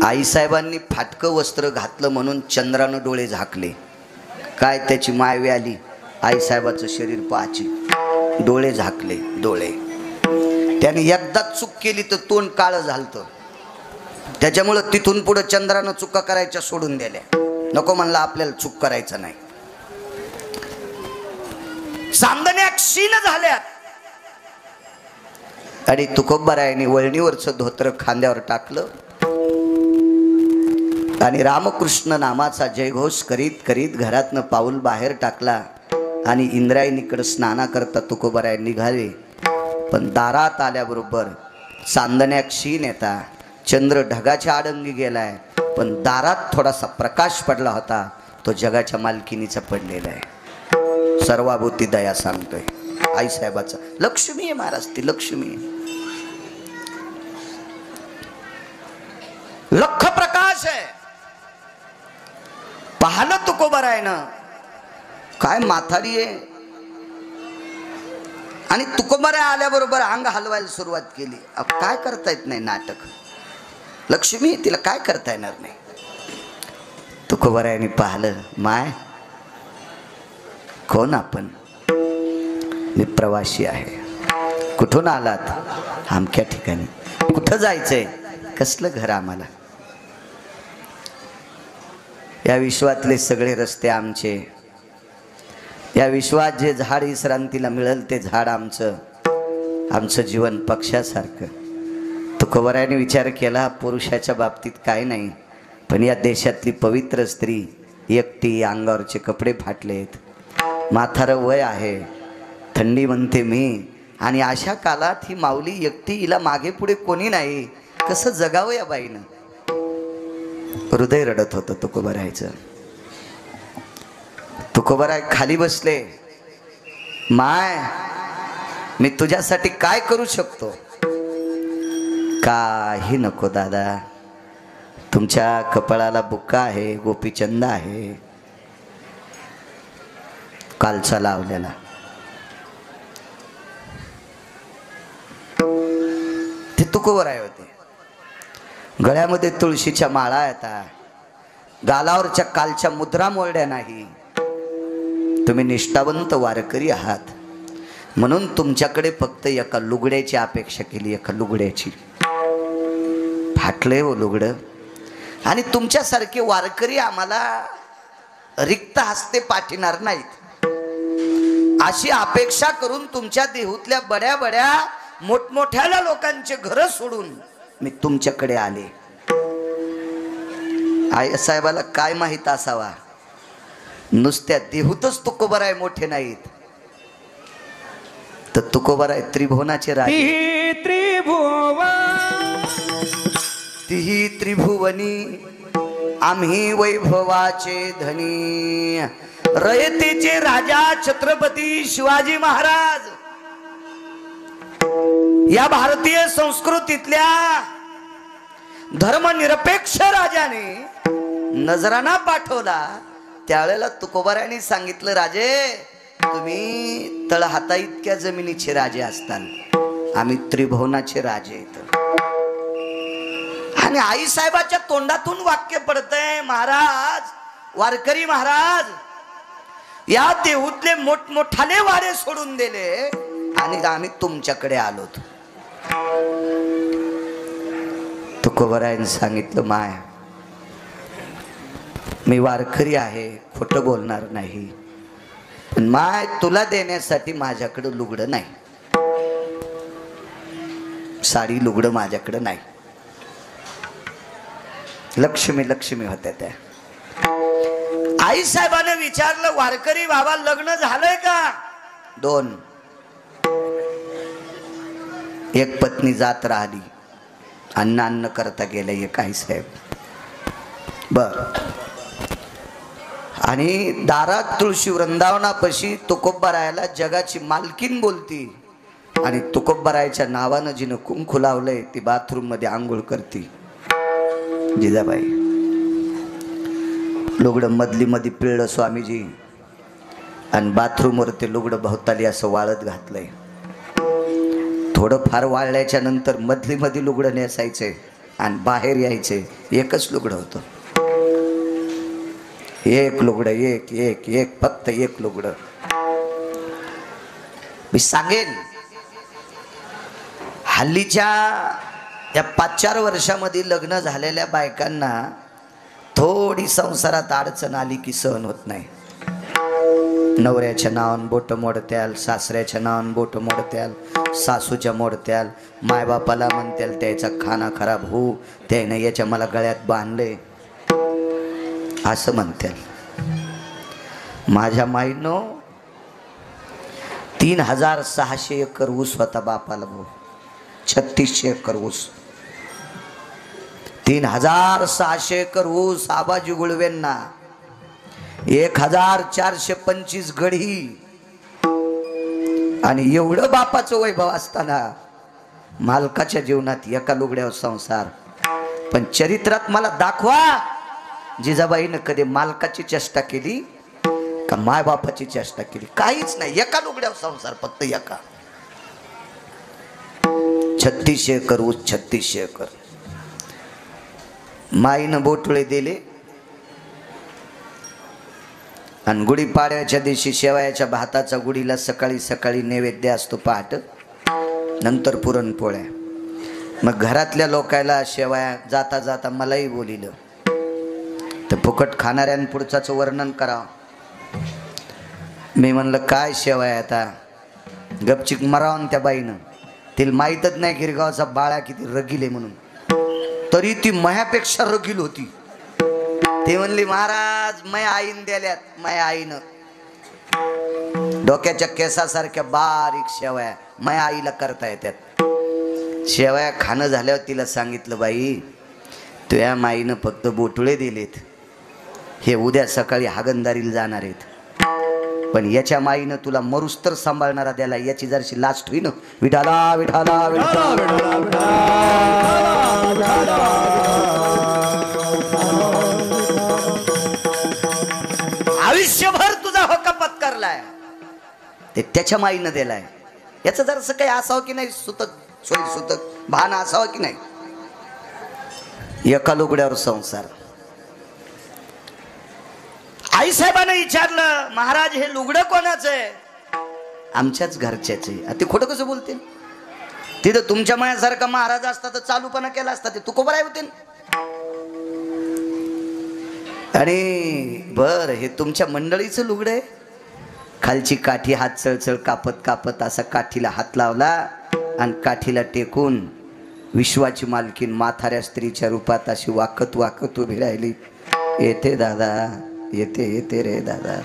आईसाहेबांनी फाटकं वस्त्र घातलं म्हणून चंद्रानं डोळे झाकले. काय त्याची मायवी आली, आईसाहेबाचं शरीर पाहायची, डोळे झाकले. डोळे त्याने एकदा चूक केली तर तोंड काळं झालतं. त्याच्यामुळं तिथून पुढे चंद्रानं चुका करायच्या सोडून दिल्या. नको म्हणला आपल्याला चूक करायचं नाही. चांदण्या क्षीण झाल्यात. आणि तुकोबारायांनी वळणीवरचं धोतर खांद्यावर टाकलं आणि रामकृष्ण नामाचा जयघोष करीत करीत घरातनं पाऊल बाहेर टाकला. आणि इंद्रायणीकडे स्नाना करता तुकोबाराय निघाले. पण दारात आल्याबरोबर चांदण्या क्षीण येता, चंद्र ढगाच्या आडंगी गेलाय, पण दारात थोडासा प्रकाश पडला होता, तो जगाच्या मालकिनीचा पडलेला आहे. सर्वाभूती दया सांगतोय आईसाहेबाचा. लक्ष्मी आहे महाराज, ती लक्ष्मी आहे. लख प्रकाश आहे. पाहिलं तुकोबारायनं, काय माथाडी आहे. आणि तुकोबाराय आल्याबरोबर अंग हलवायला सुरुवात केली. काय करता येत नाही नाटक. लक्ष्मी तिला काय करता येणार नाही. तुकोबारायांनी पाहिलं, माय कोण आपण? मी प्रवासी आहे. कुठून आलात? आमक्या ठिकाणी. कुठं जायचंय? कसलं घर आम्हाला? या विश्वातले सगळे रस्ते आमचे, या विश्वात जे झाड विश्रांतीला मिळेल ते झाड आमचं, आमचं जीवन पक्षासारखं. तुकोबारायांनी विचार केला, पुरुषाच्या बाबतीत काय नाही, पण या देशातली पवित्र स्त्री एकटी, अंगावरचे कपडे फाटलेत, म्हातारं वय आहे, थंडी म्हणते मी, आणि अशा काळात ही माऊली एकटी, हिला मागे पुढे कोणी नाही, कसं जगावं या बाईनं? हृदय रडत होतं तुकोबारायचं. तुकोबाराय खाली बसले. माय मी तुझ्यासाठी काय करू शकतो? काही नको दादा, तुमच्या कपाळाला बुक्का आहे, गोपीचंद आहे, कालचा लावलेला. ते तुकोबाराय होते. गळ्यामध्ये तुळशीच्या माळा येतात, गालावरच्या कालच्या मुद्रा मोडल्या नाही. तुम्ही निष्ठावंत वारकरी आहात म्हणून तुमच्याकडे फक्त एका लुगड्याची अपेक्षा केली, एका लुगड्याची. फाटले हो लुगडं, आणि तुमच्यासारखे वारकरी आम्हाला रिक्त हस्ते पाठिणार नाहीत. अशी अपेक्षा करून तुमच्या देहूतल्या बड्या बड्या मोठमोठ्या लोकांचे घर सोडून मी तुमच्याकडे आले. आई साहेबाला काय माहित असावा, नुसत्या देहूतच तुकोबाराय मोठे नाहीत, तर तुकोबाराय त्रिभुवनाचे राजे. तिही त्रिभुवनी आम्ही वैभवाचे धनी. रयतेचे राजा छत्रपती शिवाजी महाराज या भारतीय संस्कृतीतल्या धर्मनिरपेक्ष राजाने नजराणा पाठवला. त्यावेळेला तुकोबारायांनी सांगितलं, राजे तुम्ही तळहाता इतक्या जमिनीचे राजे असताल, आम्ही त्रिभुवनाचे राजे आहेत. आणि आई साहेबाच्या तोंडातून वाक्य पडतंय, महाराज, वारकरी महाराज, या देहूतले मोठमोठाले वारे सोडून दिले आणि आम्ही तुमच्याकडे आलोत. तुकोबारायांनी सांगितलं, माय मी वारकरी आहे, खोटं बोलणार नाही, पण माय तुला देण्यासाठी माझ्याकडं लुगडं नाही, साडी लुगडं माझ्याकडं नाही. लक्ष्मी लक्ष्मी होत्या त्या. आई साहेबाने विचारलं, वारकरी बाबा लग्न झालंय का? 2. एक पत्नी जात राहिली, अन्न करता गेले एक आई साहेब. बर. आणि दारात तुळशी वृंदावनापाशी तुकोबारायाला जगाची मालकीन बोलती, आणि तुकोबारायाच्या नावानं जिनं कुंकू लावलंय ती बाथरूम मध्ये आंघोळ करती. जिजाबाई लुगडं मधली मध्ये पिळलं स्वामीजी, आणि बाथरूमवर ते लुगडं भोवताली असं वाळत घातलंय. थोडं फार वाळल्याच्या नंतर मधली मध्ये लुगडं नेसायचे आणि बाहेर यायचे. एकच लुगडं होतं, एक लुगडं, एक एक एक फक्त एक लुगडं. मी सांगेन, हल्लीच्या या 5-4 वर्षामध्ये लग्न झालेल्या बायकांना थोडी संसारात अडचण आली की सहन होत नाही. नवऱ्याच्या नावानं बोट मोडत्याल, सासऱ्याच्या नावानं बोट मोडत्याल, सासूच्या मोडत्याल, मायबापाला म्हणत्याल त्याचा खाना खराब होऊ, त्याने याच्या मला गळ्यात बांधले असं म्हणत्याल. माझ्या माईनो 3600 एकर ऊस होता बापाला भाऊ, 3600 एकर ऊस. 3600 एकर ऊस आबाजी गुळवेंना, 1425 गढी, आणि एवढं बापाचं वैभव असताना मालकाच्या जीवनात एका लुगड्यावर संसार. पण चरित्रात मला दाखवा जिजाबाईनं कधी मालकाची चेष्टा केली का माय बापाची चेष्टा केली? काहीच नाही, एका लुगड्यावर संसार, फक्त एका. 3600 एकर ऊस, 3600 एकर. माईनं बोटुळे दिले आणि गुढीपाडव्याच्या दिवशी शेवयाच्या भाताचा गुढीला सकाळी सकाळी नैवेद्य असतो पहाट, नंतर पुरणपोळ्या. मग घरातल्या लोकायला शेवया जाता जाता मलाही बोलिलं. तर फुकट खाणाऱ्यांपुढचाचं वर्णन करावं. मी म्हणलं काय शेवया आता, गपचिक मरावून त्या बाईनं. तिला माहीतच नाही गिरगावचा बाळा किती रगील आहे म्हणून, तरी ती मायापेक्षा रगील होती. ते म्हणली महाराज मै आईन द्याल्यात, माया आईनं डोक्याच्या केसासारख्या बारीक शेवया माया आईला करता येतात. शेवया खाणं झाल्यावर तिला सांगितलं बाई तुझ्या माईनं फक्त बोटुळे दिलेत, हे उद्या सकाळी हागंदारीला जाणार आहेत, पण याच्या माईनं तुला मरुस तर सांभाळणारा द्याला, याची जरशी लास्ट होईन. विठाला विठाला विठाला. आयुष्यभर तुझा हक्क पत्करलाय ते त्याच्या माईनं दिलाय. याचं जरासं काही असावं की नाही, सुतक सोयी सुतक भान असावं की नाही. एका लुगड्यावर संसार. आई साहेबांना विचारलं महाराज हे लुगडं कोणाचं आहे? आमच्याच घरच्याच आहे. ते खोटं कसं बोलते? तिथं तुमच्या मायासारखा महाराज असता तर चालूपणा केला असता, ते तुकोबराय होते. आणि बर हे तुमच्या मंडळीचं लुगडं आहे? खालची काठी हात चळचळ कापत कापत असा काठीला हात लावला आणि काठीला टेकून विश्वाची मालकीन म्हाताऱ्या स्त्रीच्या रूपात अशी वाकत वाकत उभी राहिली. येते दादा, येते येते रे दादा.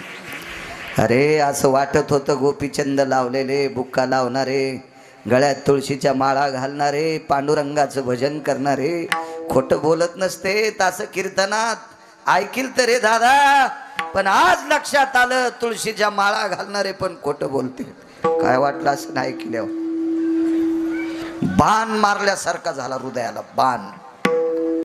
अरे असं वाटत होतं गोपीचंद लावलेले, बुक्का लावणारे, गळ्यात तुळशीच्या माळा घालणारे, पांडुरंगाचं भजन करणारे खोटं बोलत नसते तास कीर्तनात ऐकील तर रे दादा. पण आज लक्षात आलं तुळशीच्या माळा घालणारे पण खोटं बोलते. काय वाटलं असं नाही ऐकल्यावर? बाण मारल्यासारखा झाला हृदयाला, बाण.